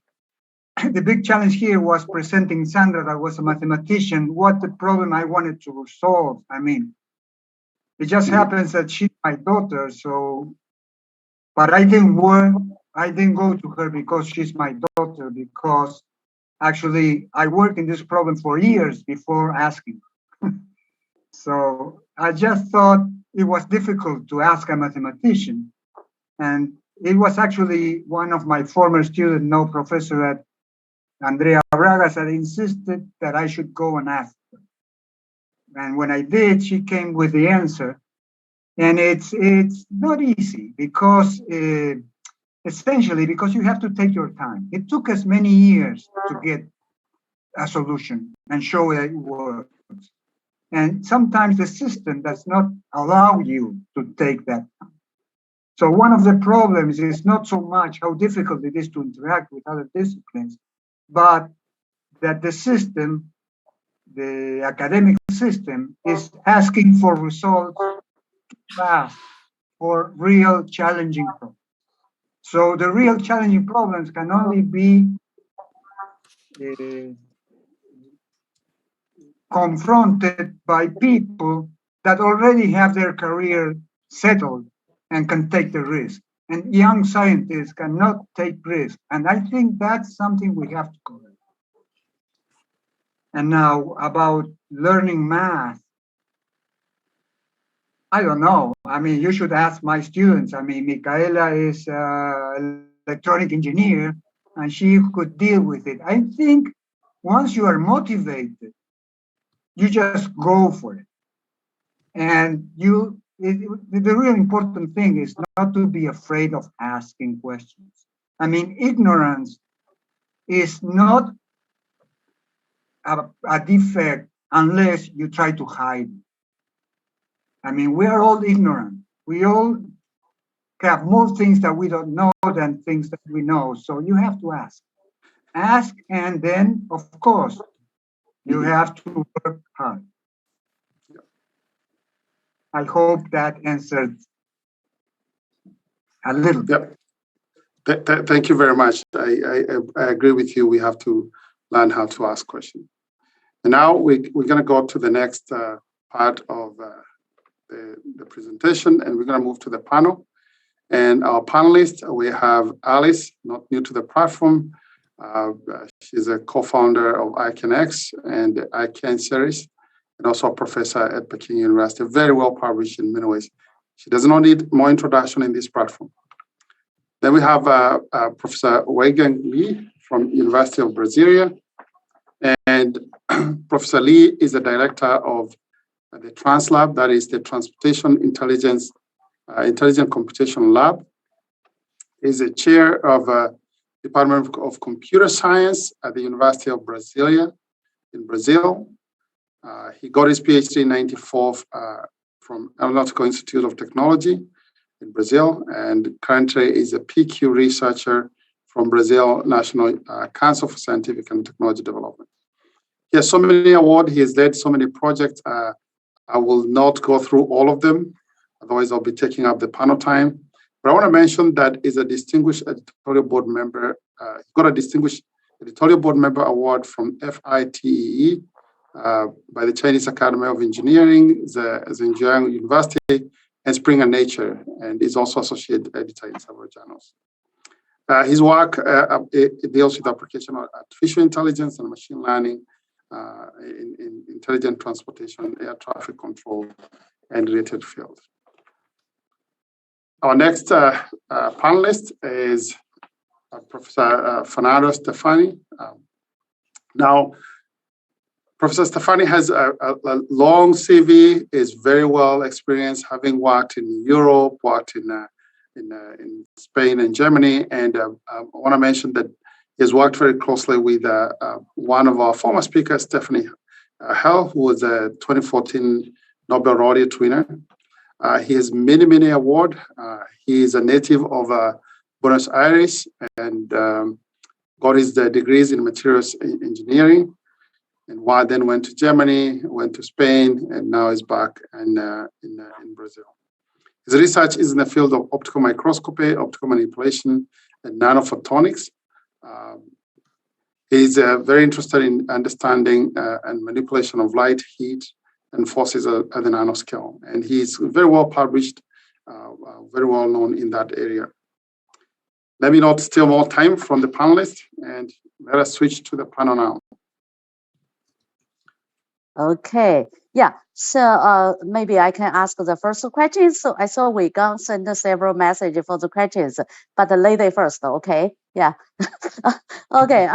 the big challenge here was presenting Sandra, that was a mathematician, what the problem I wanted to resolve. I mean, it just happens that she's my daughter, so, but I didn't go to her because she's my daughter, because actually I worked in this problem for years before asking. So I just thought it was difficult to ask a mathematician. And it was actually one of my former students, now professor at Andrea Bragas, that insisted that I should go and ask her. And when I did, she came with the answer. And it's not easy because essentially because you have to take your time. It took us many years to get a solution and show that it works. And sometimes the system does not allow you to take that time. So one of the problems is not so much how difficult it is to interact with other disciplines, but that the system, the academic system, is asking for results fast for real challenging problems. So the real challenging problems can only be confronted by people that already have their career settled and can take the risk. And young scientists cannot take risks. And I think that's something we have to correct. And now about learning math, I don't know. I mean, you should ask my students. I mean, Micaela is an electronic engineer, and she could deal with it. I think once you are motivated, you just go for it. And the real important thing is not to be afraid of asking questions. I mean, ignorance is not a defect unless you try to hide it. I mean, we are all ignorant. We all have more things that we don't know than things that we know. So you have to ask. Ask, and then, of course, you have to work hard. I hope that answered. a little. Yep. Thank you very much. I agree with you. We have to learn how to ask questions. And now we're going to go to the next part of the presentation, and we're going to move to the panel. And our panelists, we have Alice, not new to the platform. She's a co-founder of ICANX and the ICANN series, and also a professor at Peking University, very well published in many ways. She does not need more introduction in this platform. Then we have Professor Weigang Li from University of Brasilia. And Professor Li is the director of the TransLab, that is the Transportation Intelligent Computation Lab. He's a chair of Department of Computer Science at the University of Brasilia in Brazil. He got his PhD in '94 from Aeronautical Institute of Technology in Brazil, and currently is a PQ researcher from Brazil National Council for Scientific and Technology Development. He has so many awards, he has led so many projects. I will not go through all of them, otherwise I'll be taking up the panel time. But I want to mention that he's a distinguished editorial board member. He got a distinguished editorial board member award from FITEE by the Chinese Academy of Engineering, the Zhejiang University, and Springer Nature, and is also associate editor in several journals. His work deals with application of artificial intelligence and machine learning in intelligent transportation, air traffic control, and related fields. Our next panelist is Professor Fernando Stefani. Now, Professor Stefani has a long CV, is very well experienced, having worked in Europe, worked in Spain and Germany. And I want to mention that he has worked very closely with one of our former speakers, Stephanie Hell, who was a 2014 Nobel laureate winner. He has many, many awards. He is a native of Buenos Aires and got his degrees in materials engineering. And then went to Germany, went to Spain, and now is back in Brazil. His research is in the field of optical microscopy, optical manipulation, and nanophotonics. He's very interested in understanding and manipulation of light, heat, and forces at the nanoscale. And he's very well published, very well known in that area. Let me not steal more time from the panelists, and let us switch to the panel now. Okay, yeah, so maybe I can ask the first question. So I saw we got sent several messages for the questions, but the lady first, okay? Yeah. Okay,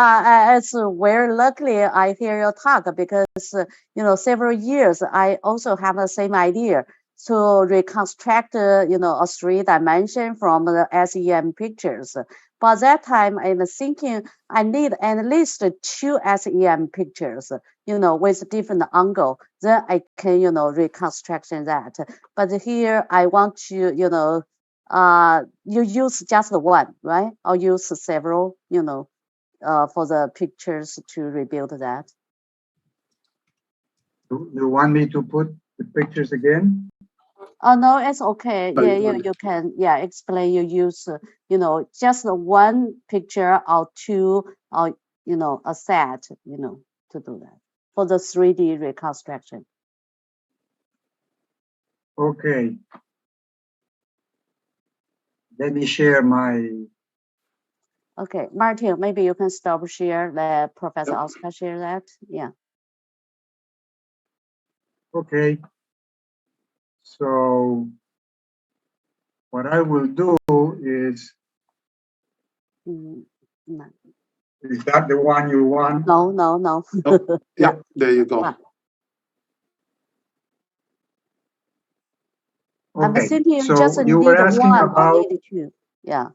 it's very luckily I hear your talk because, several years I also have the same idea to reconstruct, a 3-dimension from the SEM pictures. But that time I'm thinking I need at least 2 SEM pictures, with different angle. Then I can, reconstruct that. But here I want to, you use just one, right? Or use several, for the pictures to rebuild that. You want me to put the pictures again? Oh, no, it's okay. Yeah, you can, explain. You use, just one picture or 2, or, a set, to do that for the 3D reconstruction. Okay. Let me share my. Okay, Martin, maybe you can stop share. Let Professor Oscar share that. Yeah. Okay. So what I will do is. No. Is that the one you want? No. Oh, yeah, there you go. Okay. I'm thinking you so just you need were asking one about, or need 2. Yeah.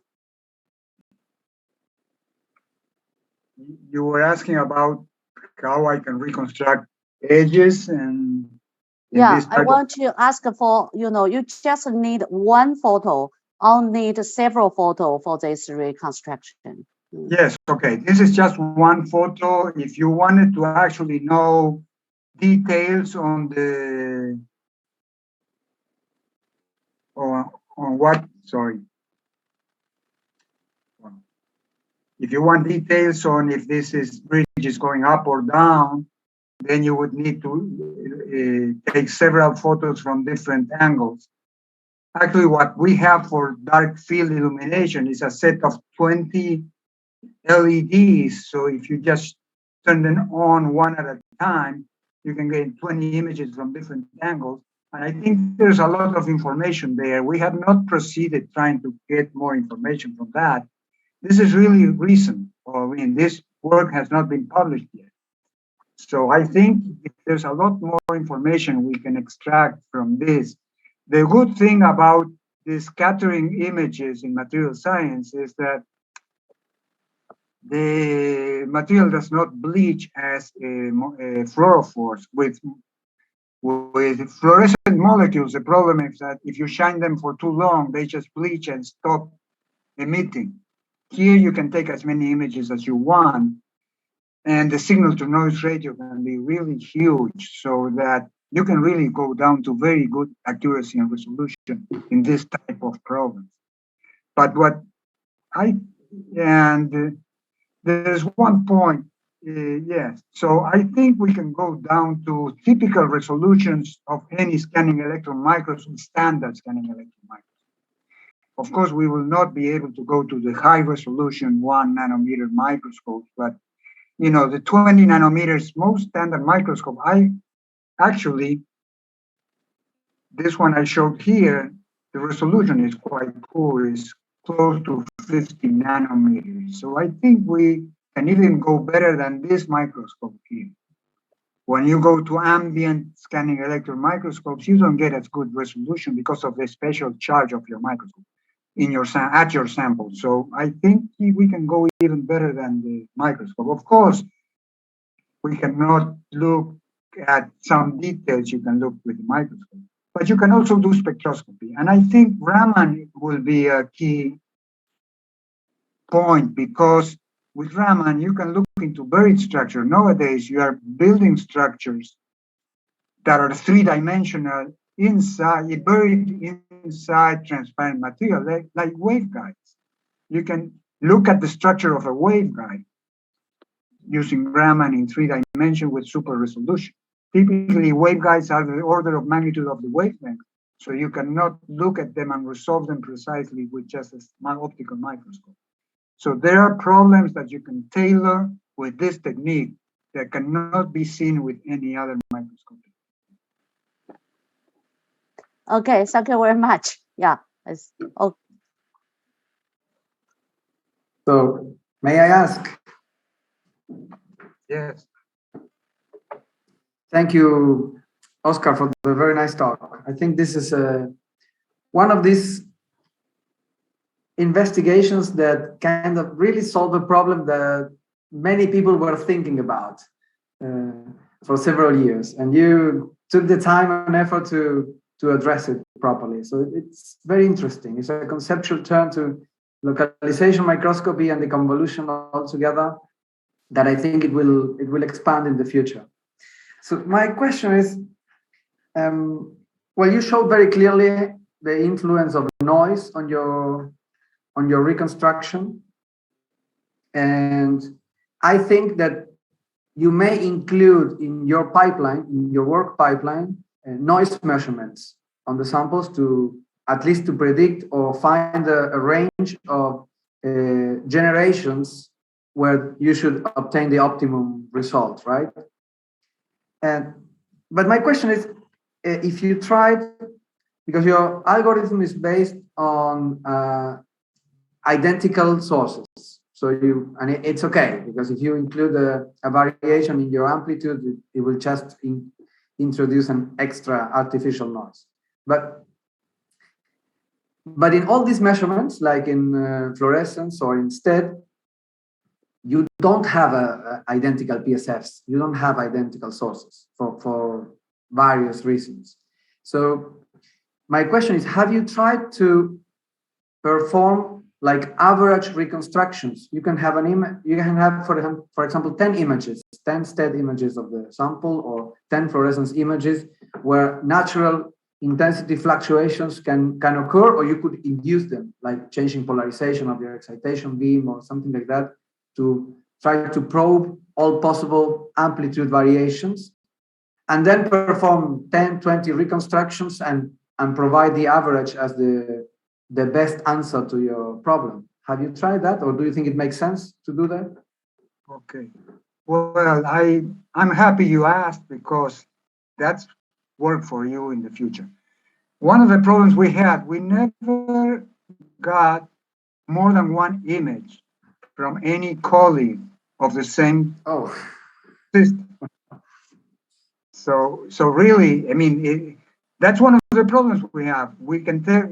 You were asking about how I can reconstruct edges and. Yeah, I want to ask for, you just need one photo or need several photos for this reconstruction. Yes, okay. This is just one photo. If you wanted to actually know details on the on what, sorry. If you want details on if this bridge is going up or down, then you would need to take several photos from different angles. Actually, what we have for dark field illumination is a set of 20 LEDs. So if you just turn them on one at a time, you can get 20 images from different angles. And I think there's a lot of information there. We have not proceeded trying to get more information from that. This is really recent. I mean, this work has not been published yet. So I think there's a lot more information we can extract from this. The good thing about the scattering images in material science is that the material does not bleach as fluorophores. With fluorescent molecules, the problem is that if you shine them for too long, they just bleach and stop emitting. Here you can take as many images as you want, and the signal to noise ratio can be really huge, so that you can really go down to very good accuracy and resolution in this type of problems. But there's one point, yes. So I think we can go down to typical resolutions of any scanning electron microscope, standard scanning electron microscope. Of course, we will not be able to go to the high resolution 1 nanometer microscopes, but you know, the 20 nanometers, most standard microscope, this one I showed here, the resolution is quite poor, it's close to 50 nanometers. So I think we can even go better than this microscope here. When you go to ambient scanning electron microscopes, you don't get as good resolution because of the special charge of your microscope at your sample. So I think we can go even better than the microscope. Of course, we cannot look at some details you can look with the microscope, but you can also do spectroscopy. And I think Raman will be a key point, because with Raman, you can look into buried structure. Nowadays, you are building structures that are three-dimensional inside, buried inside transparent material, like waveguides. You can look at the structure of a waveguide using Raman in 3 dimensions with super resolution. Typically, waveguides are the order of magnitude of the wavelength, so you cannot look at them and resolve them precisely with just an optical microscope. So there are problems that you can tailor with this technique that cannot be seen with any other microscope. Okay, thank you very much. Yeah. Okay. So, may I ask? Yes. Thank you, Oscar, for the very nice talk. I think this is one of these investigations that kind of really solve a problem that many people were thinking about for several years, and you took the time and effort to address it properly. So it's very interesting. It's a conceptual turn to localization microscopy and the convolution all together that I think it will expand in the future. So my question is, well, you showed very clearly the influence of noise on your reconstruction, and I think that you may include in your pipeline, in your work pipeline, noise measurements on the samples to at least to predict or find a range of generations where you should obtain the optimum result, right? But my question is, if you tried, because your algorithm is based on identical sources, so it's okay, because if you include a variation in your amplitude, it will just introduce an extra artificial noise. But in all these measurements, like in fluorescence or instead, you don't have identical PSFs. You don't have identical sources for various reasons. So my question is, have you tried to perform like average reconstructions? You can have an image. You can have, for example, 10 images, 10 STED images of the sample, or 10 fluorescence images where natural intensity fluctuations can occur, or you could induce them, like changing polarization of your excitation beam or something like that, to try to probe all possible amplitude variations, and then perform 10, 20 reconstructions and provide the average as the best answer to your problem. Have you tried that, or do you think it makes sense to do that? Okay. Well, I'm happy you asked, because that's work for you in the future. One of the problems we had, we never got more than one image from any colleague of the same system. So really, I mean, that's one of the problems we have. We can tell,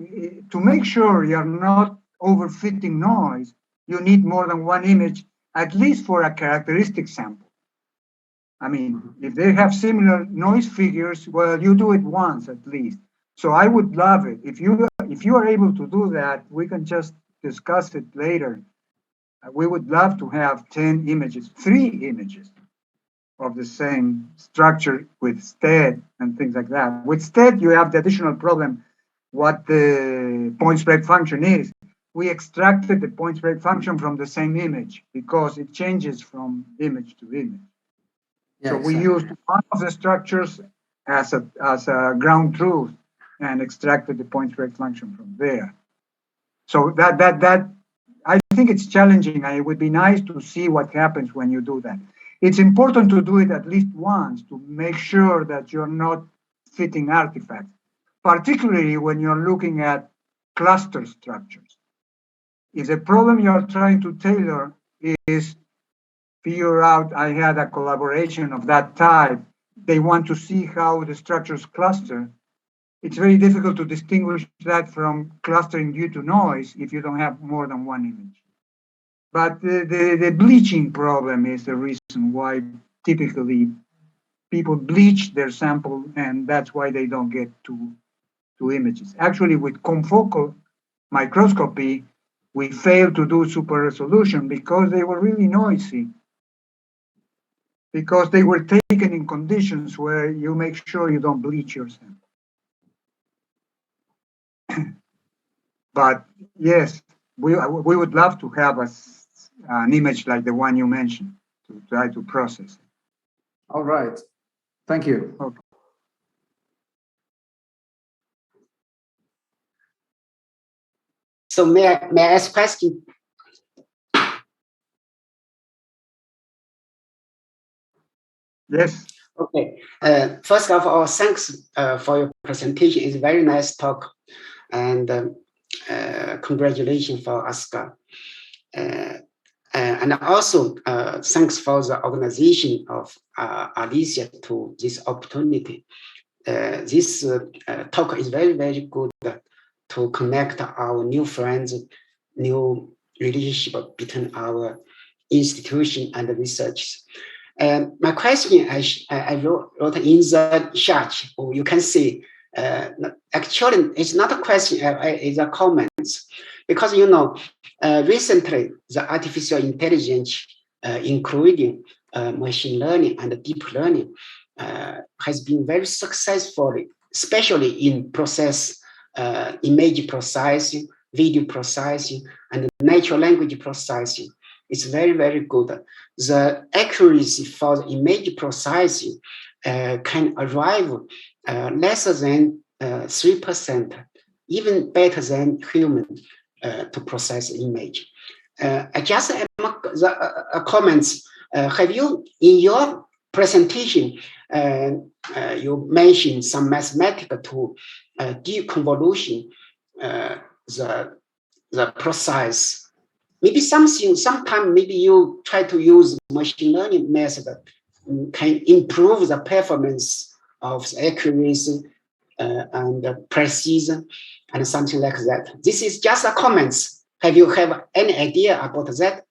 to make sure you're not overfitting noise, you need more than one image, at least for a characteristic sample. I mean, if they have similar noise figures, well, you do it once at least. So I would love it. If you are able to do that, we can just discuss it later. We would love to have 10 images, 3 images of the same structure with STED and things like that. With STED, you have the additional problem, what the point spread function is. We extracted the point spread function from the same image because it changes from image to image. Yeah, so exactly. We used one of the structures as a ground truth and extracted the point spread function from there. So that I think it's challenging, and it would be nice to see what happens when you do that. It's important to do it at least once to make sure that you're not fitting artifacts, particularly when you're looking at cluster structures. If the problem you're trying to tailor is figure out, I had a collaboration of that type, they want to see how the structures cluster, it's very difficult to distinguish that from clustering due to noise if you don't have more than one image. But the bleaching problem is the reason why typically people bleach their sample, and that's why they don't get two images. Actually, with confocal microscopy, we failed to do super resolution because they were really noisy, because they were taken in conditions where you make sure you don't bleach your sample. But yes, we would love to have an image like the one you mentioned to try to process it. All right. Thank you. Okay. So may I ask a question? Yes. Okay. First of all, thanks for your presentation. It's a very nice talk, and congratulations for Oscar. And also, thanks for the organization of Alicia to this opportunity. This talk is very, very good to connect our new friends, new relationship between our institution and the research. My question, I wrote in the chat, or you can see, actually, it's not a question, it's a comment. Because, you know, recently, the artificial intelligence, including machine learning and deep learning, has been very successful, especially in image processing, video processing, and natural language processing. It's very, very good. The accuracy for the image processing can arrive less than 3%, even better than human to process image. I just comments. Have you, in your presentation, you mentioned some mathematical to deconvolution the process. Maybe sometime maybe you try to use machine learning method can improve the performance of the accuracy and the precision and something like that. This is just a comments. Have you have any idea about that?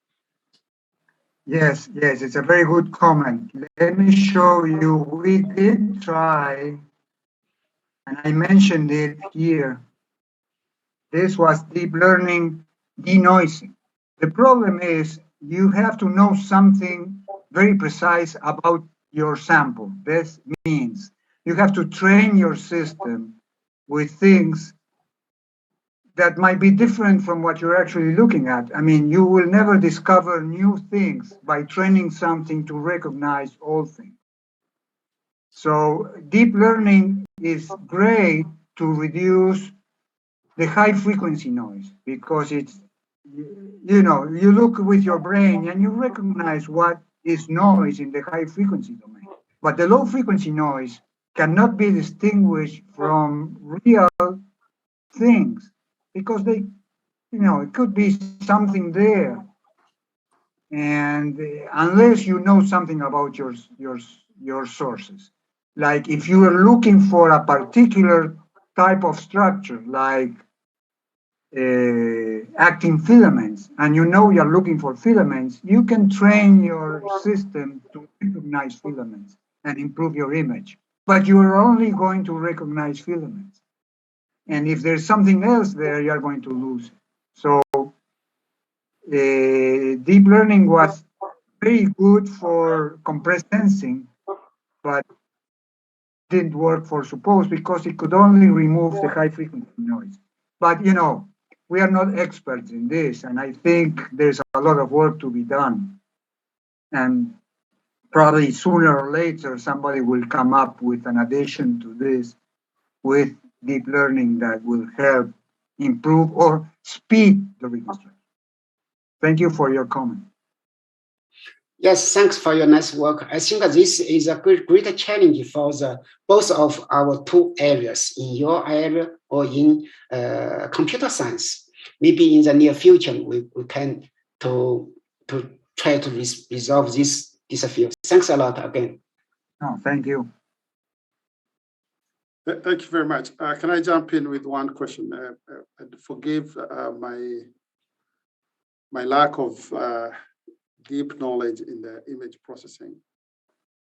Yes, it's a very good comment. Let me show you. We did try, and I mentioned it here. This was deep learning denoising. The problem is you have to know something very precise about your sample. This means you have to train your system with things that might be different from what you're actually looking at. I mean, you will never discover new things by training something to recognize old things. So deep learning is great to reduce the high frequency noise, because it's, you know, you look with your brain and you recognize what is noise in the high frequency domain. But the low frequency noise cannot be distinguished from real things, because they, you know, it could be something there. And unless you know something about your sources, like if you are looking for a particular type of structure, like actin filaments, and you know you're looking for filaments, you can train your system to recognize filaments and improve your image. But you are only going to recognize filaments. And if there's something else there, you're going to lose it. So deep learning was very good for compressed sensing, but didn't work for suppose, because it could only remove the high frequency noise. But you know, we are not experts in this, and I think there's a lot of work to be done. And probably sooner or later, somebody will come up with an addition to this with deep learning that will help improve or speed the reconstruction. Thank you for your comment. Yes, thanks for your nice work. I think this is a great challenge for both of our two areas, in your area or in computer science. Maybe in the near future, we can to try to resolve this field. Thanks a lot again. Oh, thank you. Thank you very much. Can I jump in with one question? Forgive my lack of deep knowledge in the image processing.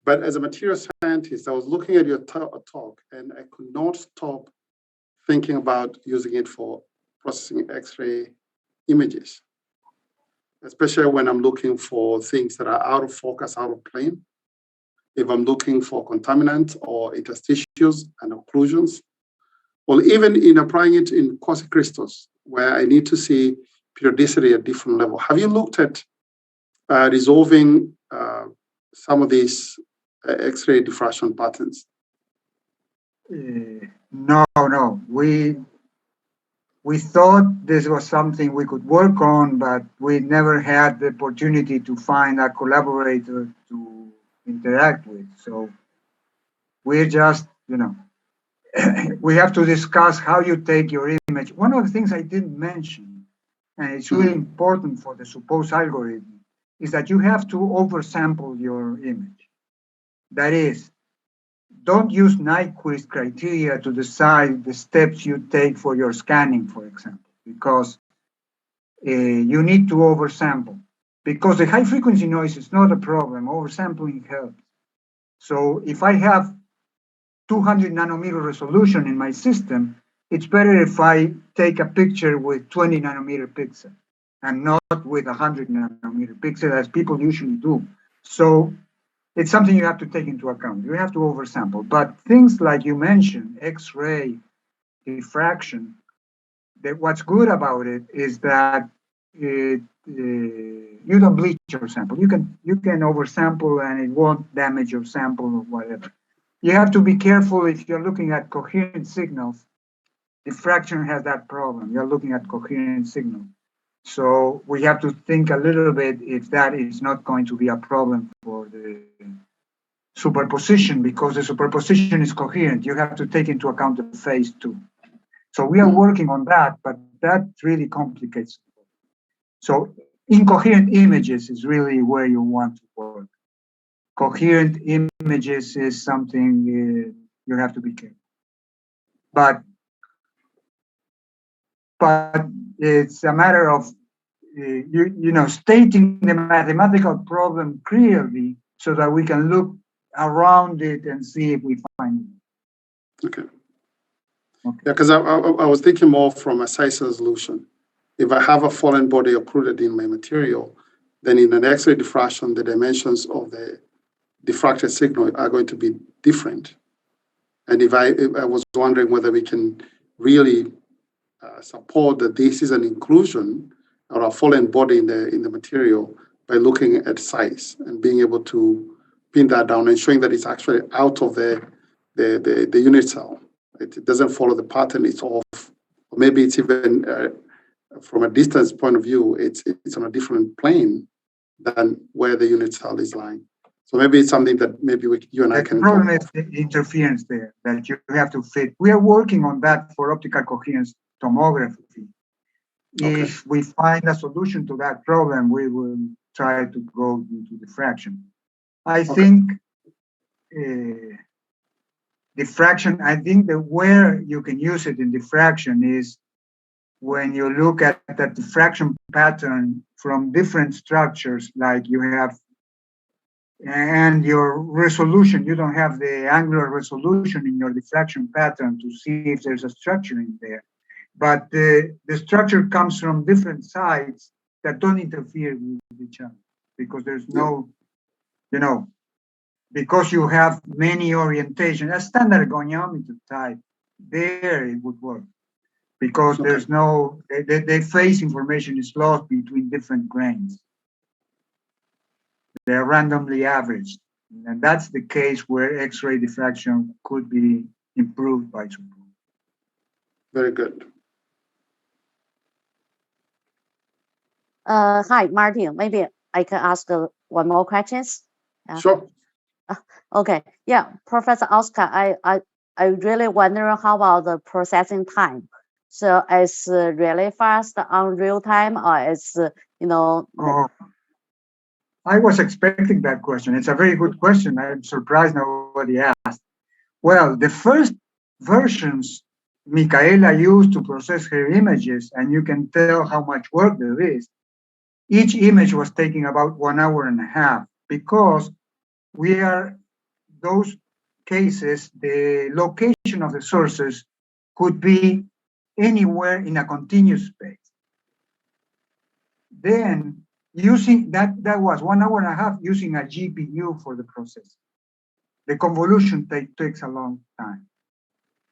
But as a material scientist, I was looking at your talk and I could not stop thinking about using it for processing X-ray images, especially when I'm looking for things that are out of focus, out of plane. If I'm looking for contaminants or interstitials and occlusions, or even in applying it in quasicrystals, where I need to see periodicity at different level. Have you looked at resolving some of these X-ray diffraction patterns? No. We thought this was something we could work on, but we never had the opportunity to find a collaborator to interact with. So we're just, you know, we have to discuss how you take your image. One of the things I didn't mention, and it's really important for the suppose algorithm, is that you have to oversample your image. That is, don't use Nyquist criteria to decide the steps you take for your scanning, for example, because you need to oversample. Because the high frequency noise is not a problem, oversampling helps. So if I have 200 nanometer resolution in my system, it's better if I take a picture with 20 nanometer pixel and not with 100 nanometer pixel as people usually do. So it's something you have to take into account. You have to oversample. But things like you mentioned, X-ray, diffraction, what's good about it is that you don't bleach your sample. You can oversample and it won't damage your sample or whatever. You have to be careful if you're looking at coherent signals. Diffraction has that problem. You're looking at coherent signals. So we have to think a little bit if that is not going to be a problem for the superposition, because the superposition is coherent. You have to take into account the phase too. So we are working on that, but that really complicates it. So incoherent images is really where you want to work. Coherent images is something you have to be careful. But it's a matter of stating the mathematical problem clearly so that we can look around it and see if we find it. Okay. Yeah, because I was thinking more from a size resolution. If I have a fallen body occluded in my material, then in an X-ray diffraction, the dimensions of the diffracted signal are going to be different. And if I was wondering whether we can really support that this is an inclusion or a foreign body in the material by looking at size and being able to pin that down and showing that it's actually out of the unit cell. It doesn't follow the pattern, it's off. Or maybe it's even from a distance point of view, it's on a different plane than where the unit cell is lying. So maybe it's something that maybe you and I can. The problem is the interference there that you have to fit. We are working on that for optical coherence tomography. Okay. If we find a solution to that problem, we will try to go into diffraction. I think diffraction, I think that where you can use it in diffraction is when you look at that diffraction pattern from different structures, like you have, and your resolution, you don't have the angular resolution in your diffraction pattern to see if there's a structure in there. But the structure comes from different sides that don't interfere with each other because there's no, because you have many orientation, a standard goniometer type, there it would work. Because there's no, the phase information is lost between different grains. They're randomly averaged. And that's the case where X-ray diffraction could be improved by support. Very good. Hi, Martin. Maybe I can ask one more questions. Sure. Okay. Yeah, Professor Oscar, I really wonder how about the processing time. So it's really fast on real time, or it's I was expecting that question. It's a very good question. I'm surprised nobody asked. Well, the first versions Micaela used to process her images, and you can tell how much work there is. Each image was taking about 1 hour and a half because those cases, the location of the sources could be anywhere in a continuous space. Then using that was 1 hour and a half using a GPU for the process. The convolution takes a long time.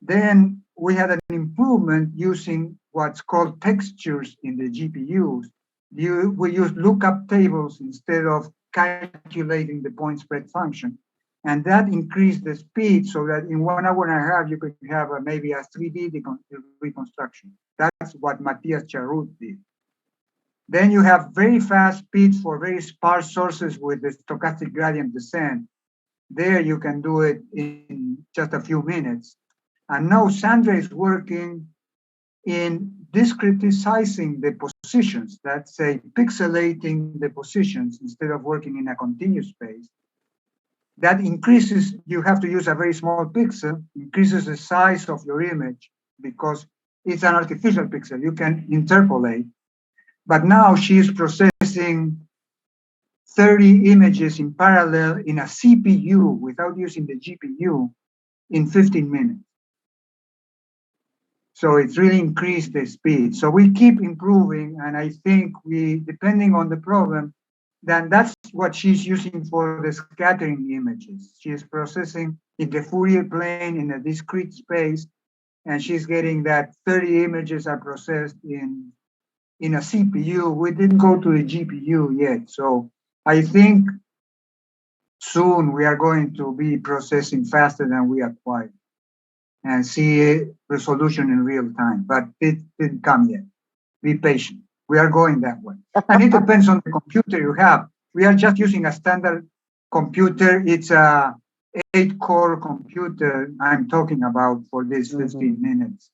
Then we had an improvement using what's called textures in the GPUs. We use lookup tables instead of calculating the point spread function. And that increased the speed so that in 1 hour and a half, you could have maybe a 3D reconstruction. That's what Matthias Charut did. Then you have very fast speeds for very sparse sources with the stochastic gradient descent. There you can do it in just a few minutes. And now Sandra is working in discretizing the positions, let's say pixelating the positions instead of working in a continuous space. That increases, you have to use a very small pixel, increases the size of your image because it's an artificial pixel, you can interpolate. But now she is processing 30 images in parallel in a CPU without using the GPU in 15 minutes. So it's really increased the speed. So we keep improving, and I think depending on the problem, then that's what she's using for the scattering images. She is processing in the Fourier plane in a discrete space, and she's getting that 30 images are processed in a CPU. We didn't go to the GPU yet. So I think soon we are going to be processing faster than we acquired and see resolution in real time, but it didn't come yet. Be patient. We are going that way. And it depends on the computer you have. We are just using a standard computer. It's a 8-core computer I'm talking about for this 15 minutes.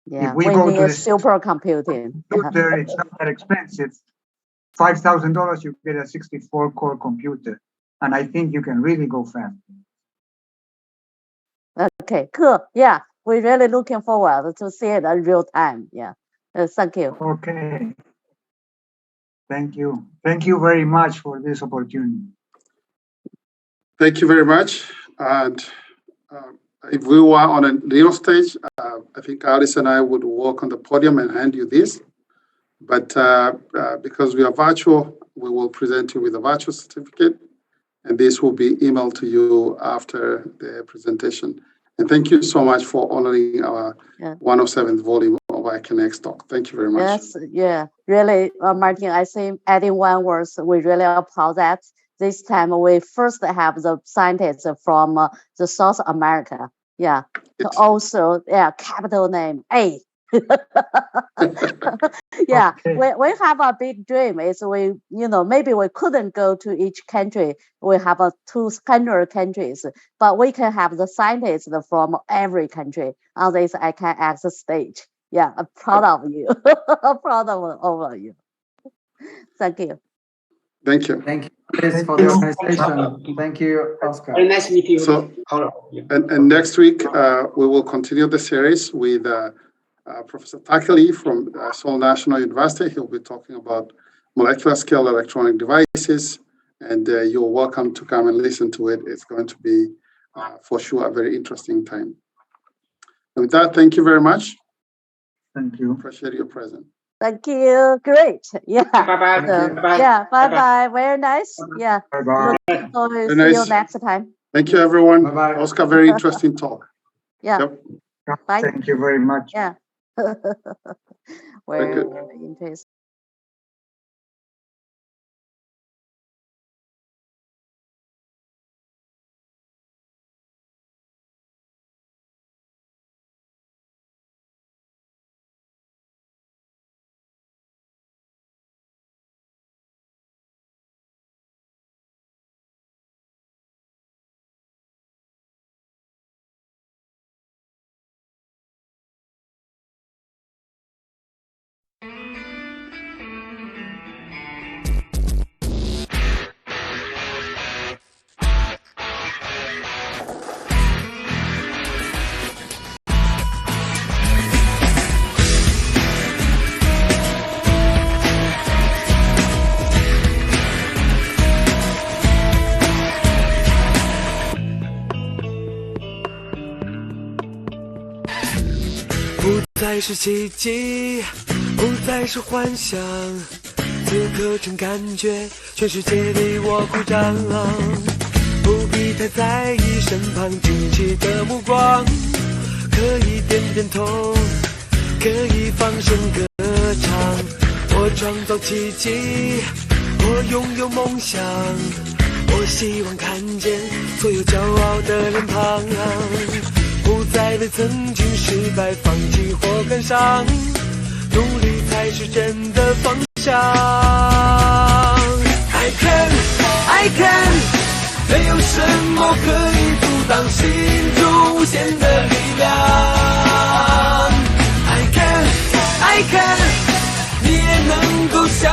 Yeah, if we go to the supercomputing computer, it's not that expensive. $5,000, you get a 64-core computer. And I think you can really go fast. Okay, cool. Yeah, we're really looking forward to see it in real time. Yeah, thank you. Okay. Thank you. Thank you very much for this opportunity. Thank you very much. And if we were on a real stage, I think Alice and I would walk on the podium and hand you this. But because we are virtual, we will present you with a virtual certificate. And this will be emailed to you after the presentation. And thank you so much for honoring our 107th volume of ICANX talk. Thank you very much. Yes, yeah, really, Martin, I think adding one word, we really apologize. This time we first have the scientists from the South America. Yeah, also, yeah, capital name A. Yeah, Okay. we have a big dream. Is we, maybe we couldn't go to each country. We have 200 countries, but we can have the scientists from every country on this ICANX stage. Yeah, I'm proud of you. I'm proud of all of you. Thank you. Thank you. Thank you, Chris, for the organization. Thank you, Oscar. Very nice meeting you. So, all of you. and next week, we will continue the series with Professor Takeli from Seoul National University. He'll be talking about molecular scale electronic devices, and you're welcome to come and listen to it. It's going to be, for sure, a very interesting time. And with that, thank you very much. Thank you. Appreciate your presence. Thank you. Great. Yeah. Bye-bye. Bye-bye. Yeah. Bye-bye. Very nice. Yeah. Bye-bye. Looking forward to Very see you nice. next time. Thank you, everyone. Bye-bye. Oscar, very interesting talk. Yeah. Yep. Bye. Thank you very much. Yeah. Very good. Very interesting.不再是奇迹，不再是幻想，此刻真感觉全世界对我鼓掌。不必太在意身旁惊奇的目光，可以点点头，可以放声歌唱。我创造奇迹，我拥有梦想，我希望看见所有骄傲的脸庞。不再为曾经失败放弃或感伤，努力才是真的方向。I can， 没有什么可以阻挡心中无限的力量。I can， 你也能够像